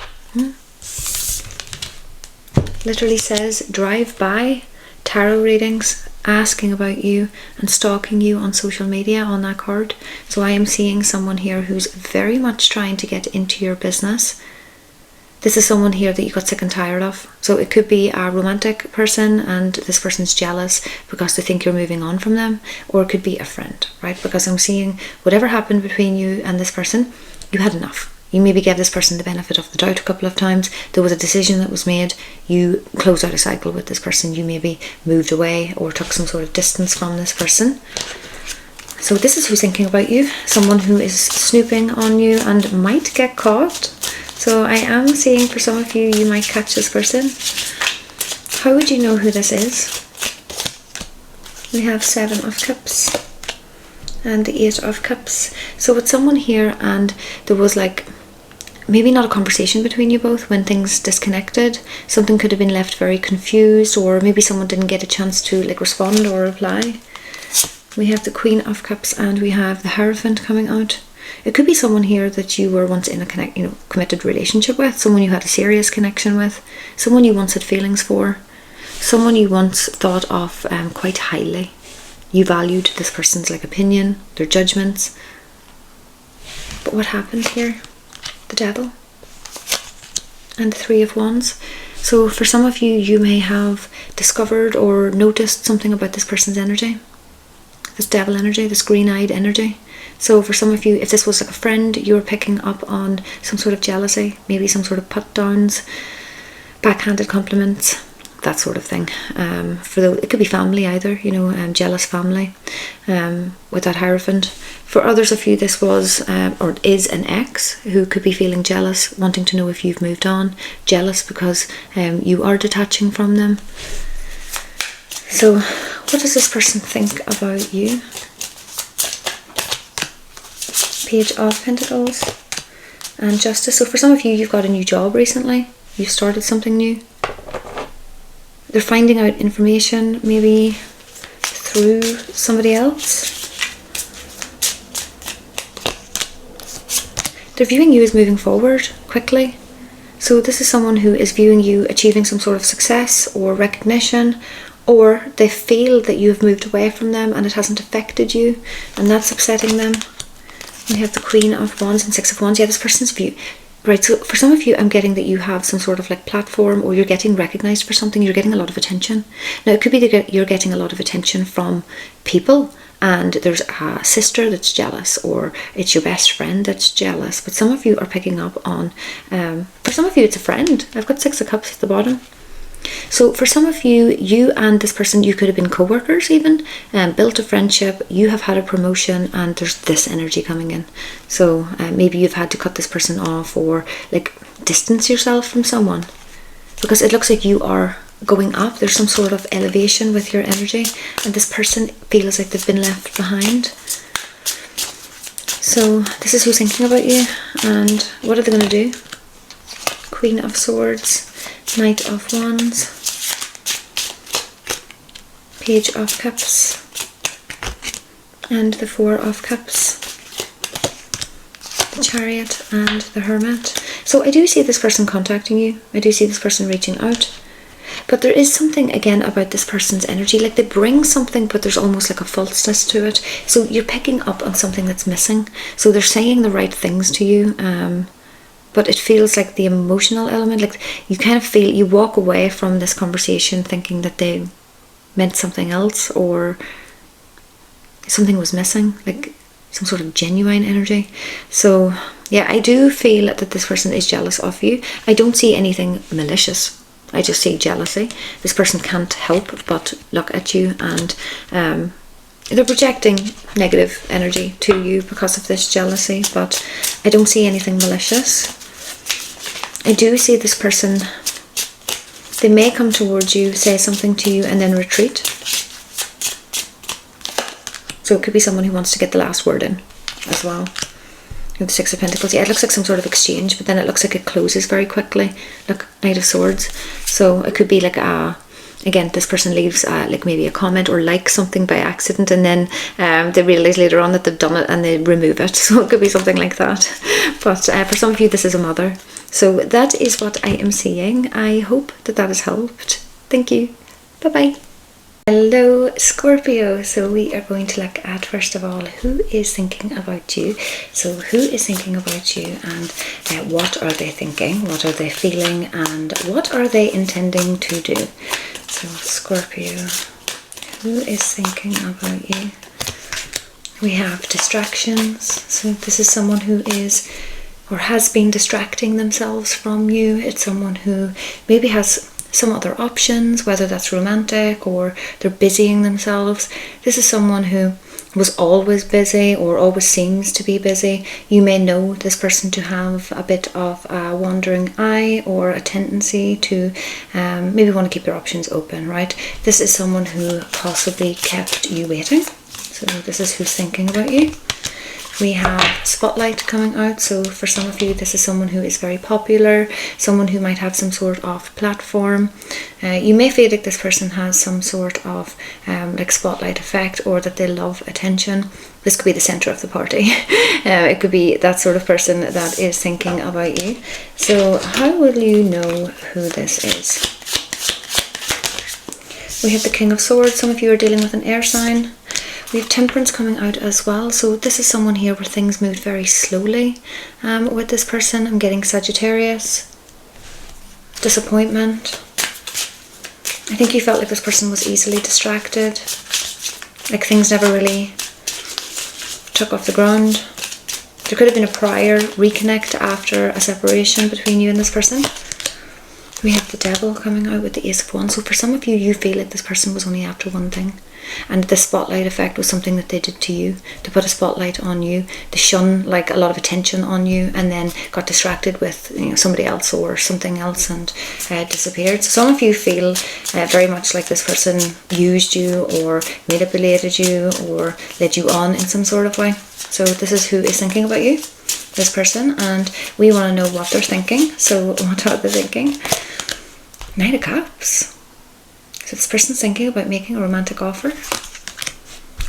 S1: Literally says drive by tarot readings, asking about you and stalking you on social media on that card. So I am seeing someone here who's very much trying to get into your business. This is someone here that you got sick and tired of. So it could be a romantic person and this person's jealous because they think you're moving on from them, or it could be a friend, right? Because I'm seeing whatever happened between you and this person, you had enough. You maybe gave this person the benefit of the doubt a couple of times. There was a decision that was made. You closed out a cycle with this person. You maybe moved away or took some sort of distance from this person. So this is who's thinking about you. Someone who is snooping on you and might get caught. So I am seeing for some of you, you might catch this person. How would you know who this is? We have 7 of Cups and the 8 of Cups. So with someone here, and there was like maybe not a conversation between you both when things disconnected. Something could have been left very confused, or maybe someone didn't get a chance to like respond or reply. We have the Queen of Cups and we have the Hierophant coming out. It could be someone here that you were once in a committed relationship with, someone you had a serious connection with, someone you once had feelings for, someone you once thought of quite highly. You valued this person's like opinion, their judgments. But what happened here? The Devil and the 3 of Wands. So for some of you, you may have discovered or noticed something about this person's energy, this devil energy, this green-eyed energy. So for some of you, if this was like a friend, you were picking up on some sort of jealousy, maybe some sort of put downs, backhanded compliments, that sort of thing. It could be family either, jealous family with that Hierophant. For others of you, this was or is an ex who could be feeling jealous, wanting to know if you've moved on, jealous because you are detaching from them. So what does this person think about you? Page of Pentacles and Justice. So for some of you, you've got a new job recently. You've started something new. They're finding out information maybe through somebody else. They're viewing you as moving forward quickly. So this is someone who is viewing you achieving some sort of success or recognition, or they feel that you have moved away from them and it hasn't affected you, and that's upsetting them. We have the Queen of Wands and 6 of Wands. Yeah, this person's view. Right, so for some of you, I'm getting that you have some sort of like platform, or you're getting recognized for something, you're getting a lot of attention. Now, it could be that you're getting a lot of attention from people, and there's a sister that's jealous, or it's your best friend that's jealous. But some of you are picking up on, for some of you, it's a friend. I've got 6 of Cups at the bottom. So for some of you, you and this person, you could have been co-workers even, built a friendship, you have had a promotion, and there's this energy coming in. So maybe you've had to cut this person off, or like distance yourself from someone, because it looks like you are going up. There's some sort of elevation with your energy, and this person feels like they've been left behind. So this is who's thinking about you, and what are they going to do? Queen of Swords, Knight of Wands, Page of Cups, and the 4 of Cups, the Chariot and the Hermit. So I do see this person contacting you. I do see this person reaching out. But there is something again about this person's energy, like they bring something, but there's almost like a falseness to it. So you're picking up on something that's missing. So they're saying the right things to you, but it feels like the emotional element, like you kind of feel, you walk away from this conversation thinking that they meant something else, or something was missing, like some sort of genuine energy. So yeah, I do feel that this person is jealous of you. I don't see anything malicious. I just see jealousy. This person can't help but look at you, and they're projecting negative energy to you because of this jealousy, but I don't see anything malicious. I do see this person, they may come towards you, say something to you, and then retreat. So it could be someone who wants to get the last word in as well. The 6 of Pentacles. Yeah, it looks like some sort of exchange, but then it looks like it closes very quickly. Look, Knight of Swords. So it could be like again, this person leaves like maybe a comment or like something by accident, and then they realise later on that they've done it and they remove it. So it could be something like that. But for some of you, this is a mother. So that is what I am seeing. I hope that has helped. Thank you. Bye-bye. Hello Scorpio. So we are going to look at, first of all, who is thinking about you. So who is thinking about you, and what are they thinking, what are they feeling, and what are they intending to do? So Scorpio, who is thinking about you? We have distractions. So this is someone who is or has been distracting themselves from you. It's someone who maybe has some other options, whether that's romantic or they're busying themselves. This is someone who was always busy or always seems to be busy. You may know this person to have a bit of a wandering eye or a tendency to maybe want to keep their options open, right? This is someone who possibly kept you waiting. So this is who's thinking about you. We have spotlight coming out, so for some of you this is someone who is very popular, someone who might have some sort of platform. You may feel like this person has some sort of like spotlight effect, or that they love attention. This could be the centre of the party. It could be that sort of person that is thinking about you. So how will you know who this is? We have the King of Swords. Some of you are dealing with an air sign. We have Temperance coming out as well. So this is someone here where things moved very slowly with this person. I'm getting Sagittarius. Disappointment. I think you felt like this person was easily distracted. Like things never really took off the ground. There could have been a prior reconnect after a separation between you and this person. We have the Devil coming out with the Ace of Wands. So for some of you, you feel like this person was only after one thing. And the spotlight effect was something that they did to you, to put a spotlight on you, to shun like a lot of attention on you, and then got distracted with somebody else or something else and disappeared. So some of you feel very much like this person used you or manipulated you or led you on in some sort of way. So this is who is thinking about you, this person, and we want to know what they're thinking. So what are they thinking? Knight of Cups. So this person's thinking about making a romantic offer.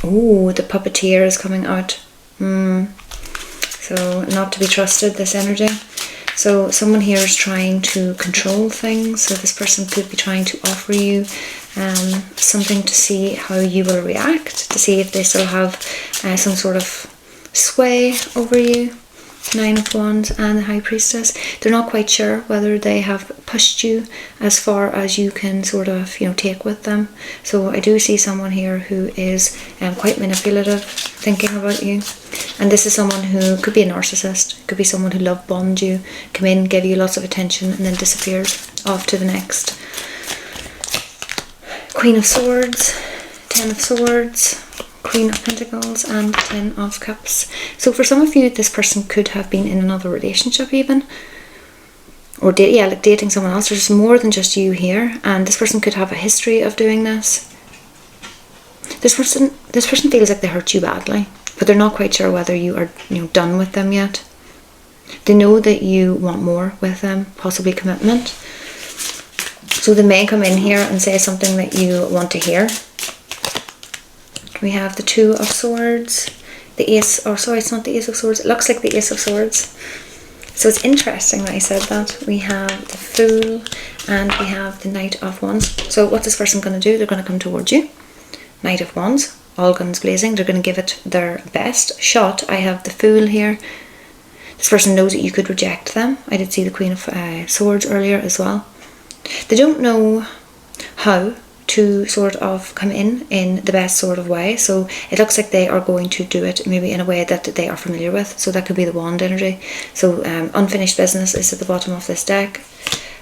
S1: Oh, the Puppeteer is coming out. So not to be trusted, this energy. So someone here is trying to control things. So this person could be trying to offer you something to see how you will react, to see if they still have some sort of sway over you. Nine of Wands and the High Priestess. They're not quite sure whether they have pushed you as far as you can sort of, take with them. So I do see someone here who is quite manipulative, thinking about you. And this is someone who could be a narcissist, could be someone who love bombed you, come in, give you lots of attention, and then disappeared off to the next. Queen of Swords, Ten of Swords, Queen of Pentacles, and Ten of Cups. So for some of you, this person could have been in another relationship even, or like dating someone else. There's more than just you here, and this person could have a history of doing this. This person feels like they hurt you badly, but they're not quite sure whether you are done with them yet. They know that you want more with them, possibly commitment. So they may come in here and say something that you want to hear. We have the Two of Swords, the Ace, or sorry, it's not the Ace of Swords, it looks like the Ace of Swords. So it's interesting that I said that. We have the Fool and we have the Knight of Wands. So what's this person going to do? They're going to come towards you. Knight of Wands, all guns blazing. They're going to give it their best shot. I have the Fool here. This person knows that you could reject them. I did see the Queen of Swords earlier as well. They don't know how to sort of come in the best sort of way, so it looks like they are going to do it maybe in a way that they are familiar with. So that could be the Wand energy. So unfinished business is at the bottom of this deck.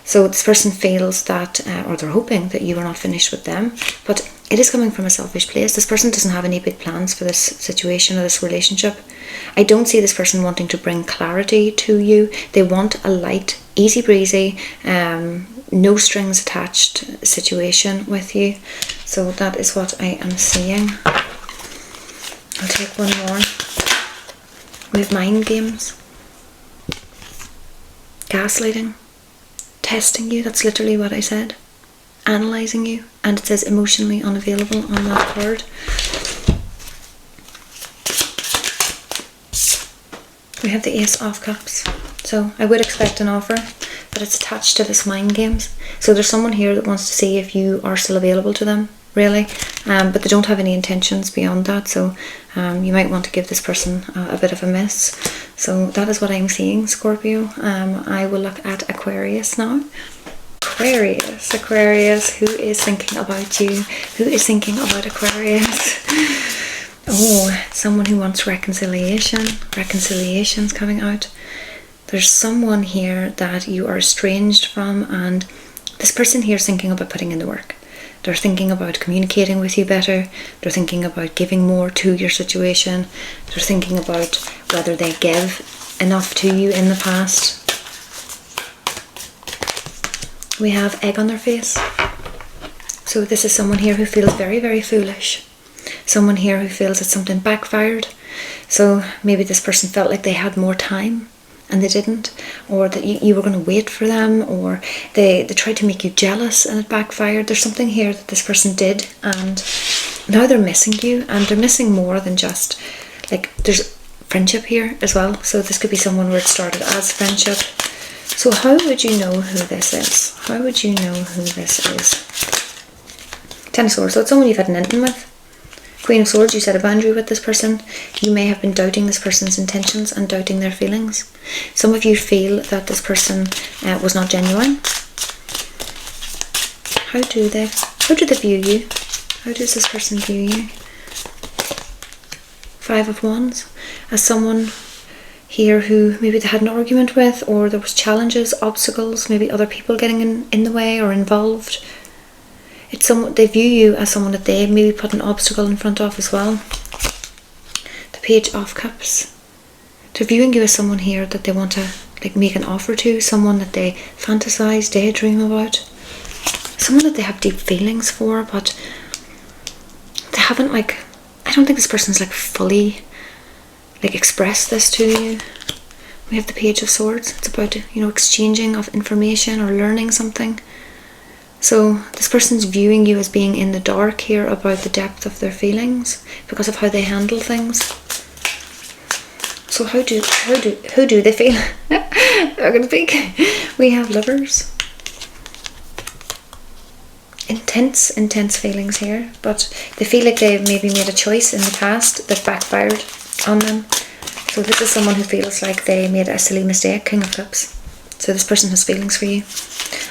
S1: So this person feels that, or they're hoping that you are not finished with them, but it is coming from a selfish place. This person doesn't have any big plans for this situation or this relationship. I don't see this person wanting to bring clarity to you. They want a light, easy breezy, no strings attached situation with you. So that is what I am seeing. I'll take one more. We have mind games, gaslighting, testing you. That's literally what I said. Analysing you, and it says emotionally unavailable on that card. We have the Ace of Cups. So I would expect an offer, but it's attached to this mind games. So there's someone here that wants to see if you are still available to them, really, but they don't have any intentions beyond that. So you might want to give this person a bit of a miss. So that is what I'm seeing, Scorpio. I will look at Aquarius now. Aquarius, who is thinking about you? Who is thinking about Aquarius? Oh, someone who wants reconciliation. Reconciliation's coming out. There's someone here that you are estranged from, and this person here is thinking about putting in the work. They're thinking about communicating with you better. They're thinking about giving more to your situation. They're thinking about whether they give enough to you in the past. We have egg on their face. So this is someone here who feels very, very foolish. Someone here who feels that something backfired. So maybe this person felt like they had more time and they didn't, or that you were going to wait for them, or they tried to make you jealous and it backfired. There's something here that this person did, and now they're missing you, and they're missing more than just, like, there's friendship here as well. So this could be someone where it started as friendship. So how would you know who this is? How would you know who this is? Ten of Swords. So it's someone you've had an inting with. Queen of Swords, you set a boundary with this person. You may have been doubting this person's intentions and doubting their feelings. Some of you feel that this person was not genuine. How do they view you? How does this person view you? Five of Wands. As someone here who maybe they had an argument with, or there was challenges, obstacles, maybe other people getting in the way or involved. It's someone, they view you as someone that they maybe put an obstacle in front of as well. The Page of Cups. They're viewing you as someone here that they want to, like, make an offer to, someone that they fantasize, daydream about, someone that they have deep feelings for, but they haven't, like, I don't think this person's like fully, like, expressed this to you. We have the Page of Swords. It's about, you know, exchanging of information or learning something. So this person's viewing you as being in the dark here about the depth of their feelings because of how they handle things. So who do they feel? I'm gonna speak. We have Lovers. Intense feelings here, but they feel like they've maybe made a choice in the past that backfired on them. So this is someone who feels like they made a silly mistake. King of Cups. So this person has feelings for you,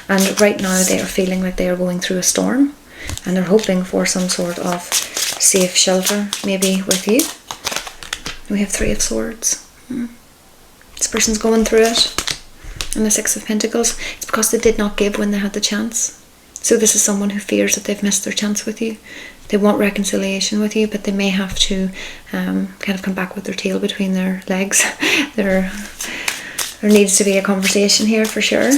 S1: and right now they are feeling like they are going through a storm, and they're hoping for some sort of safe shelter, maybe with you. We have Three of Swords. This person's going through it. And the Six of Pentacles. It's because they did not give when they had the chance. So this is someone who fears that they've missed their chance with you. They want reconciliation with you, but they may have to kind of come back with their tail between their legs. There needs to be a conversation here for sure.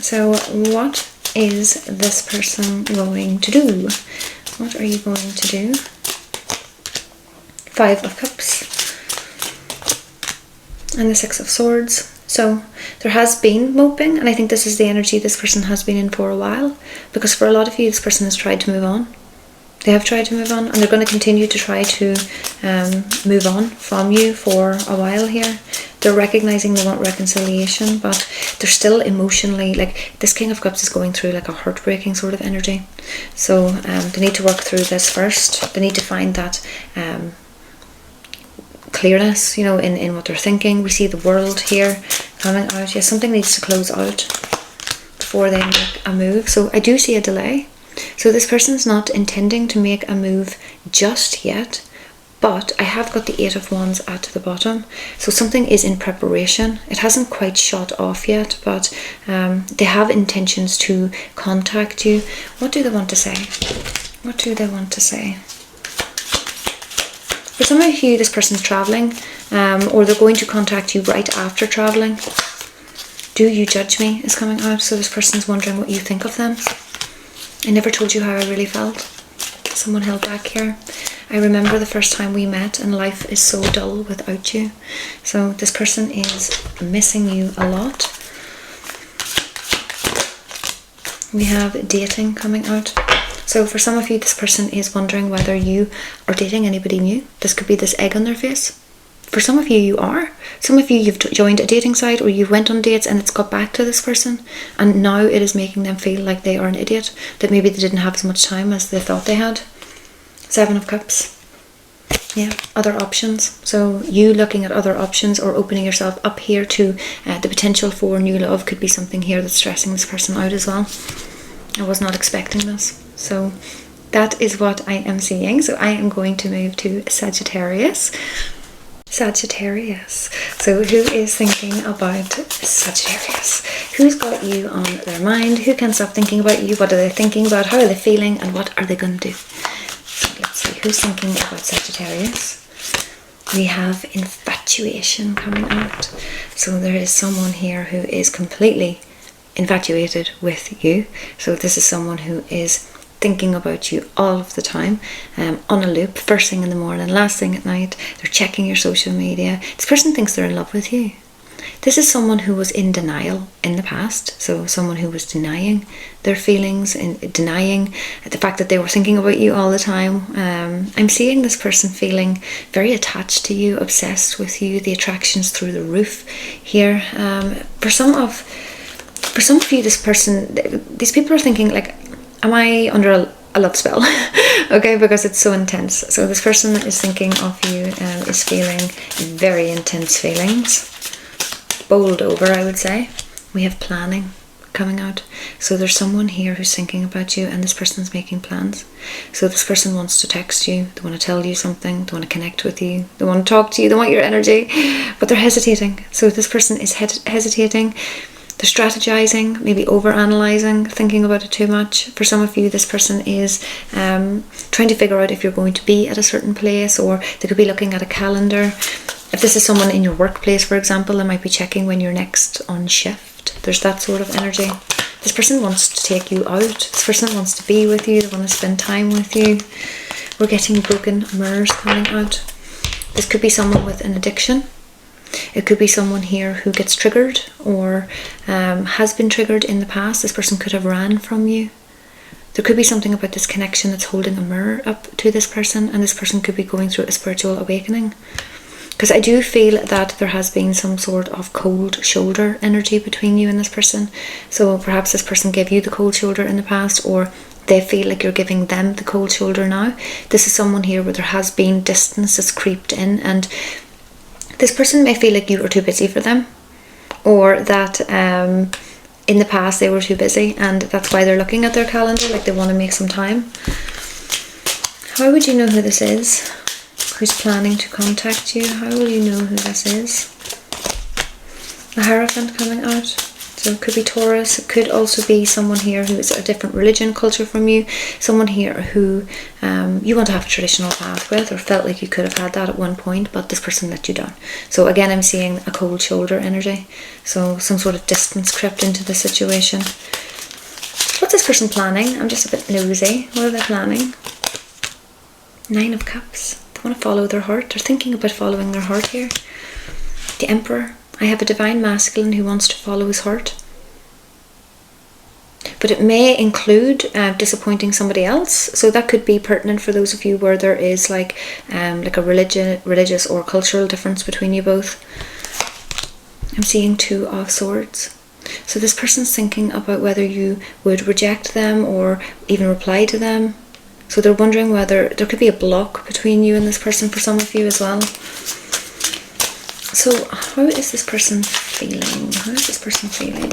S1: So what is this person going to do? What are you going to do? Five of Cups. And the Six of Swords. So there has been moping, and I think this is the energy this person has been in for a while, because for a lot of you this person has tried to move on. They have tried to move on, and they're going to continue to try to move on from you for a while here. They're recognizing they want reconciliation, but they're still emotionally, like, this King of Cups is going through like a heartbreaking sort of energy. So they need to work through this first. They need to find that clearness, you know, in what they're thinking. We see the World here coming out. Yes, something needs to close out before they make a move. So I do see a delay. So this person's not intending to make a move just yet, but I have got the Eight of Wands at the bottom. So something is in preparation. It hasn't quite shot off yet, but they have intentions to contact you. What do they want to say? What do they want to say? For some of you, this person's traveling, or they're going to contact you right after traveling. Do you judge me is coming out, so this person's wondering what you think of them. I never told you how I really felt. Someone held back here. I remember the first time we met, and life is so dull without you. So this person is missing you a lot. We have dating coming out. So for some of you, this person is wondering whether you are dating anybody new. This could be this egg on their face. For some of you, you are. Some of you, you've joined a dating site, or you went on dates and it's got back to this person, and now it is making them feel like they are an idiot, that maybe they didn't have as much time as they thought they had. Seven of Cups. Yeah, other options. So you looking at other options or opening yourself up here to the potential for new love could be something here that's stressing this person out as well. I was not expecting this. So that is what I am seeing. So I am going to move to Sagittarius. Sagittarius. So who is thinking about Sagittarius? Who's got you on their mind? Who can't stop thinking about you? What are they thinking about? How are they feeling? And what are they going to do? So let's see who's thinking about Sagittarius. We have infatuation coming out. So there is someone here who is completely infatuated with you. So this is someone who is thinking about you all of the time, on a loop, first thing in the morning, last thing at night. They're checking your social media. This person thinks they're in love with you. This is someone who was in denial in the past, so someone who was denying their feelings and denying the fact that they were thinking about you all the time. I'm seeing this person feeling very attached to you, obsessed with you. The attraction's through the roof here. For some of you, these people are thinking like, am I under a love spell? Okay, because it's so intense. So this person is thinking of you, is feeling very intense feelings. Bowled over, I would say. We have planning coming out. So there's someone here who's thinking about you, and this person's making plans. So this person wants to text you, they want to tell you something, they want to connect with you, they want to talk to you, they want your energy, but they're hesitating. So this person is hesitating. They're strategizing, maybe over-analyzing, thinking about it too much. For some of you, this person is trying to figure out if you're going to be at a certain place, or they could be looking at a calendar. If this is someone in your workplace, for example, they might be checking when you're next on shift. There's that sort of energy. This person wants to take you out. This person wants to be with you. They want to spend time with you. We're getting broken mirrors coming out. This could be someone with an addiction. It could be someone here who gets triggered or has been triggered in the past. This person could have ran from you. There could be something about this connection that's holding a mirror up to this person, and this person could be going through a spiritual awakening. Because I do feel that there has been some sort of cold shoulder energy between you and this person. So perhaps this person gave you the cold shoulder in the past, or they feel like you're giving them the cold shoulder now. This is someone here where there has been distance that's creeped in, and this person may feel like you are too busy for them, or that in the past they were too busy, and that's why they're looking at their calendar, like they want to make some time. How would you know who this is? Who's planning to contact you? How will you know who this is? The Hierophant coming out. So it could be Taurus. It could also be someone here who is a different religion, culture from you. Someone here who you want to have a traditional path with, or felt like you could have had that at one point, but this person let you down. So again, I'm seeing a cold shoulder energy. So some sort of distance crept into the situation. What's this person planning? I'm just a bit nosy. What are they planning? 9 of Cups. They want to follow their heart. They're thinking about following their heart here. The Emperor. I have a divine masculine who wants to follow his heart. But it may include disappointing somebody else. So that could be pertinent for those of you where there is like a religious or cultural difference between you both. I'm seeing 2 of Swords. So this person's thinking about whether you would reject them or even reply to them. So they're wondering whether there could be a block between you and this person for some of you as well. So how is this person feeling? How is this person feeling?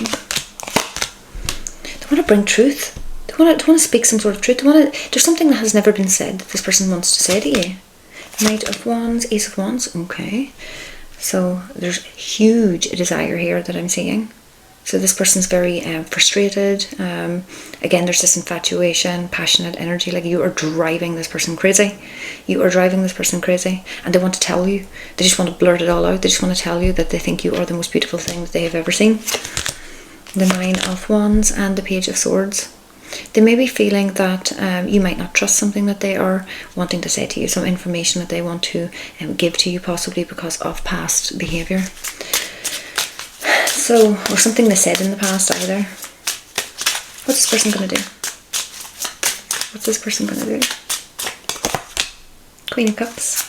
S1: They want to bring truth. They want to speak some sort of truth. There's something that has never been said that this person wants to say to you. Knight of Wands, Ace of Wands. Okay. So there's huge desire here that I'm seeing. So this person's very frustrated. Again, there's this infatuation, passionate energy, like you are driving this person crazy. You are driving this person crazy, and they want to tell you. They just want to blurt it all out. They just want to tell you that they think you are the most beautiful thing that they have ever seen. The 9 of Wands and the Page of Swords. They may be feeling that you might not trust something that they are wanting to say to you, some information that they want to give to you, possibly because of past behaviour. So, or something they said in the past either. What's this person going to do? What's this person going to do? Queen of Cups.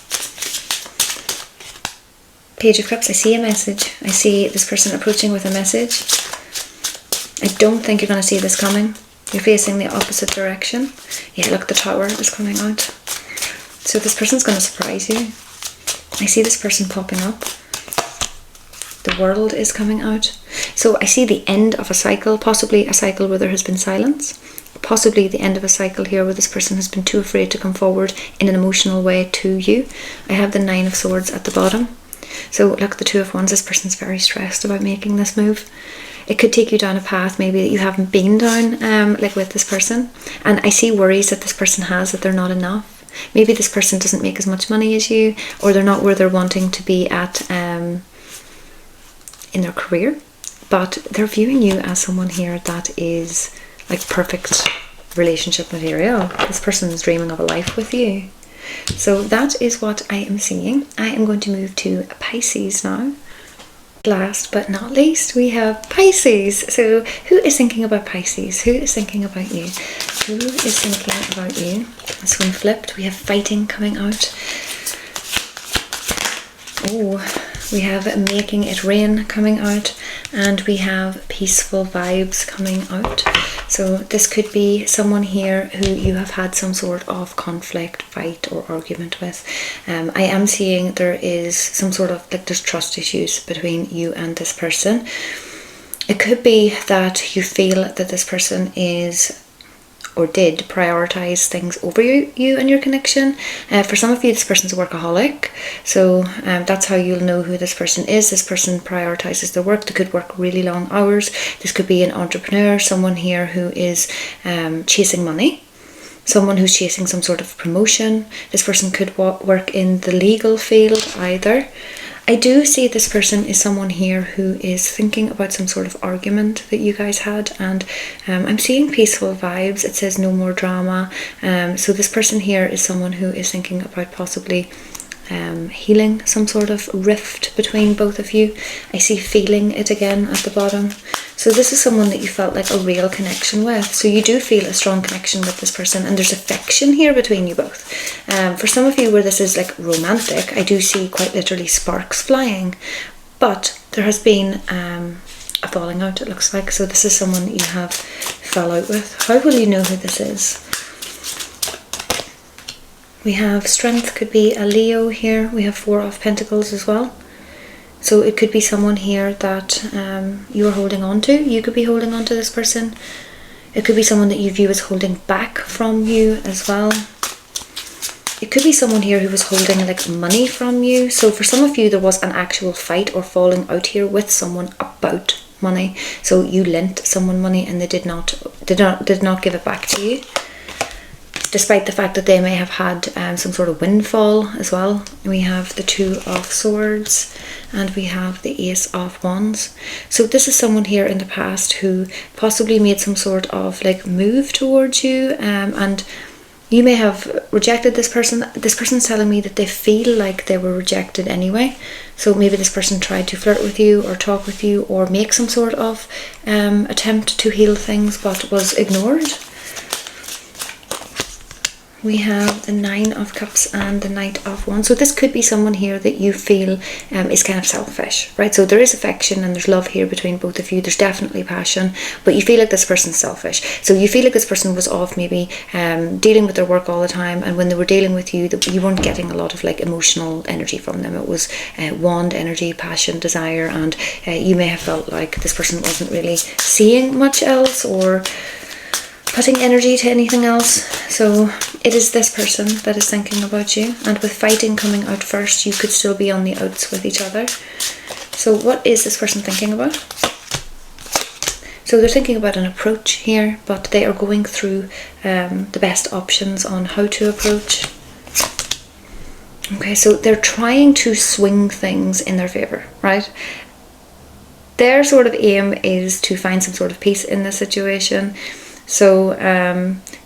S1: Page of Cups. I see a message. I see this person approaching with a message. I don't think you're going to see this coming. You're facing the opposite direction. Yeah, look, the Tower is coming out. So this person's going to surprise you. I see this person popping up. The World is coming out. So I see the end of a cycle, possibly a cycle where there has been silence. Possibly the end of a cycle here where this person has been too afraid to come forward in an emotional way to you. I have the 9 of Swords at the bottom. So look, the Two of Wands, this person's very stressed about making this move. It could take you down a path maybe that you haven't been down, like with this person. And I see worries that this person has, that they're not enough. Maybe this person doesn't make as much money as you, or they're not where they're wanting to be at in their career. But they're viewing you as someone here that is like perfect relationship material. This person is dreaming of a life with you. So that is what I am seeing. I am going to move to Pisces now. Last but not least, we have Pisces. So who is thinking about Pisces? Who is thinking about you? Who is thinking about you? This one flipped. We have fighting coming out. Oh, we have making it rain coming out, and we have peaceful vibes coming out. So this could be someone here who you have had some sort of conflict, fight or argument with. I am seeing there is some sort of, like, there's trust issues between you and this person. It could be that you feel that this person is or did prioritize things over you and your connection. For some of you, this person's a workaholic, so that's how you'll know who this person is. This person prioritizes their work. They could work really long hours. This could be an entrepreneur, someone here who is chasing money, someone who's chasing some sort of promotion. This person could work in the legal field either. I do see this person is someone here who is thinking about some sort of argument that you guys had, and I'm seeing peaceful vibes. It says no more drama. So this person here is someone who is thinking about possibly healing some sort of rift between both of you. I see feeling it again at the bottom. So this is someone that you felt like a real connection with. So you do feel a strong connection with this person, and there's affection here between you both. For some of you where this is like romantic, I do see quite literally sparks flying, but there has been a falling out, it looks like. So this is someone that you have fell out with. How will you know who this is? We have strength, could be a Leo here. We have Four of Pentacles as well. So it could be someone here that you are holding on to. You could be holding on to this person. It could be someone that you view as holding back from you as well. It could be someone here who was holding like money from you. So for some of you, there was an actual fight or falling out here with someone about money. So you lent someone money and they did not give it back to you, despite the fact that they may have had some sort of windfall as well. We have the Two of Swords and we have the Ace of Wands. So this is someone here in the past who possibly made some sort of like move towards you, and you may have rejected this person. This person's telling me that they feel like they were rejected anyway. So maybe this person tried to flirt with you or talk with you or make some sort of attempt to heal things, but was ignored. We have the Nine of Cups and the Knight of Wands. So this could be someone here that you feel is kind of selfish, right? So there is affection and there's love here between both of you. There's definitely passion, but you feel like this person's selfish. So you feel like this person was off maybe dealing with their work all the time, and when they were dealing with you, you weren't getting a lot of like emotional energy from them. It was wand energy, passion, desire, and you may have felt like this person wasn't really seeing much else or putting energy to anything else. So it is this person that is thinking about you, and with fighting coming out first, you could still be on the outs with each other. So what is this person thinking about? So they're thinking about an approach here, but they are going through the best options on how to approach. Okay, so they're trying to swing things in their favor, right? Their sort of aim is to find some sort of peace in this situation. So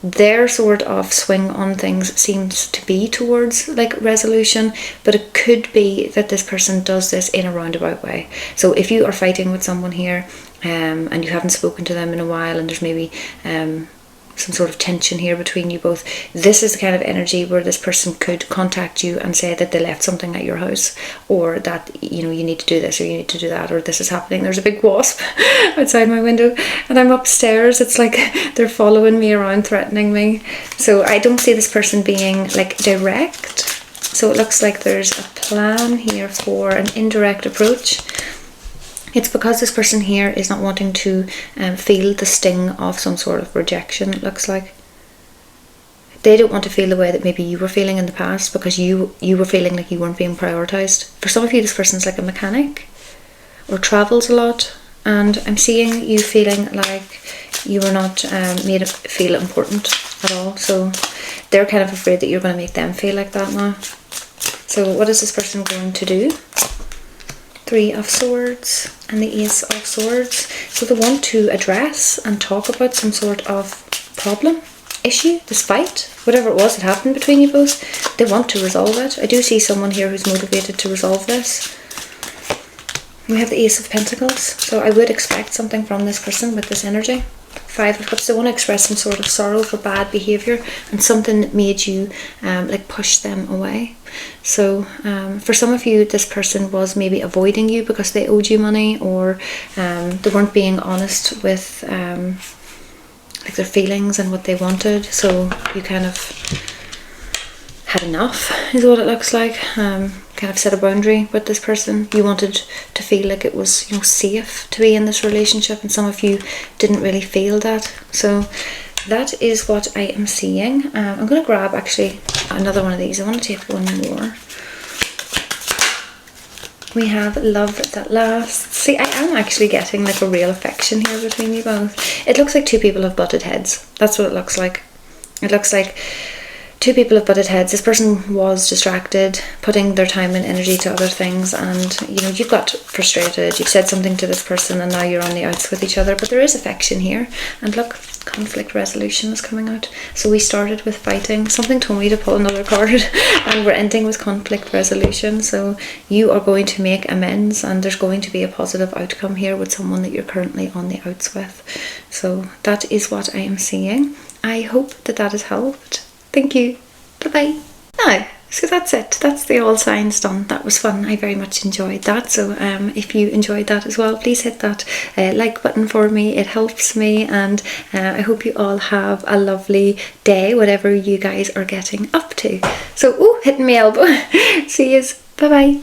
S1: their sort of swing on things seems to be towards like resolution, but it could be that this person does this in a roundabout way. So if you are fighting with someone here and you haven't spoken to them in a while, and there's maybe some sort of tension here between you both, this is the kind of energy where this person could contact you and say that they left something at your house, or that, you know, you need to do this or you need to do that, or this is happening. There's a big wasp outside my window and I'm upstairs. It's like they're following me around, threatening me. So I don't see this person being like direct. So it looks like there's a plan here for an indirect approach. It's because this person here is not wanting to feel the sting of some sort of rejection, it looks like. they don't want to feel the way that maybe you were feeling in the past, because you were feeling like you weren't being prioritized. For some of you, this person's like a mechanic or travels a lot, and I'm seeing you feeling like you were not made to feel important at all. So they're kind of afraid that you're going to make them feel like that now. So what is this person going to do? 3 of Swords and the Ace of Swords. So they want to address and talk about some sort of problem, issue, this fight, whatever it was that happened between you both. They want to resolve it. I do see someone here who's motivated to resolve this. We have the Ace of Pentacles, so I would expect something from this person with this energy. 5 of Cups, they want to express some sort of sorrow for bad behaviour and something that made you like push them away. So for some of you, this person was maybe avoiding you because they owed you money, or they weren't being honest with like their feelings and what they wanted. So you kind of had enough, is what it looks like. Kind of set a boundary with this person. You wanted to feel like it was, you know, safe to be in this relationship, and some of you didn't really feel that. So that is what I am seeing. I'm going to grab actually another one of these. I want to take one more. We have Love That Lasts. See, I am actually getting like a real affection here between you both. It looks like 2 people have butted heads. That's what it looks like. It looks like 2 people have butted heads. This person was distracted, putting their time and energy to other things, and you know, you've got frustrated, you've said something to this person, and now you're on the outs with each other. But there is affection here, and look, conflict resolution is coming out. So we started with fighting, something told me to pull another card, and we're ending with conflict resolution. So you are going to make amends, and there's going to be a positive outcome here with someone that you're currently on the outs with. So that is what I am seeing. I hope that that has helped. Thank you. Bye-bye. Now, so that's it. That's the all signs done. That was fun. I very much enjoyed that. So if you enjoyed that as well, please hit that like button for me. It helps me, and I hope you all have a lovely day, whatever you guys are getting up to. So, hitting my elbow. See yous. Bye-bye.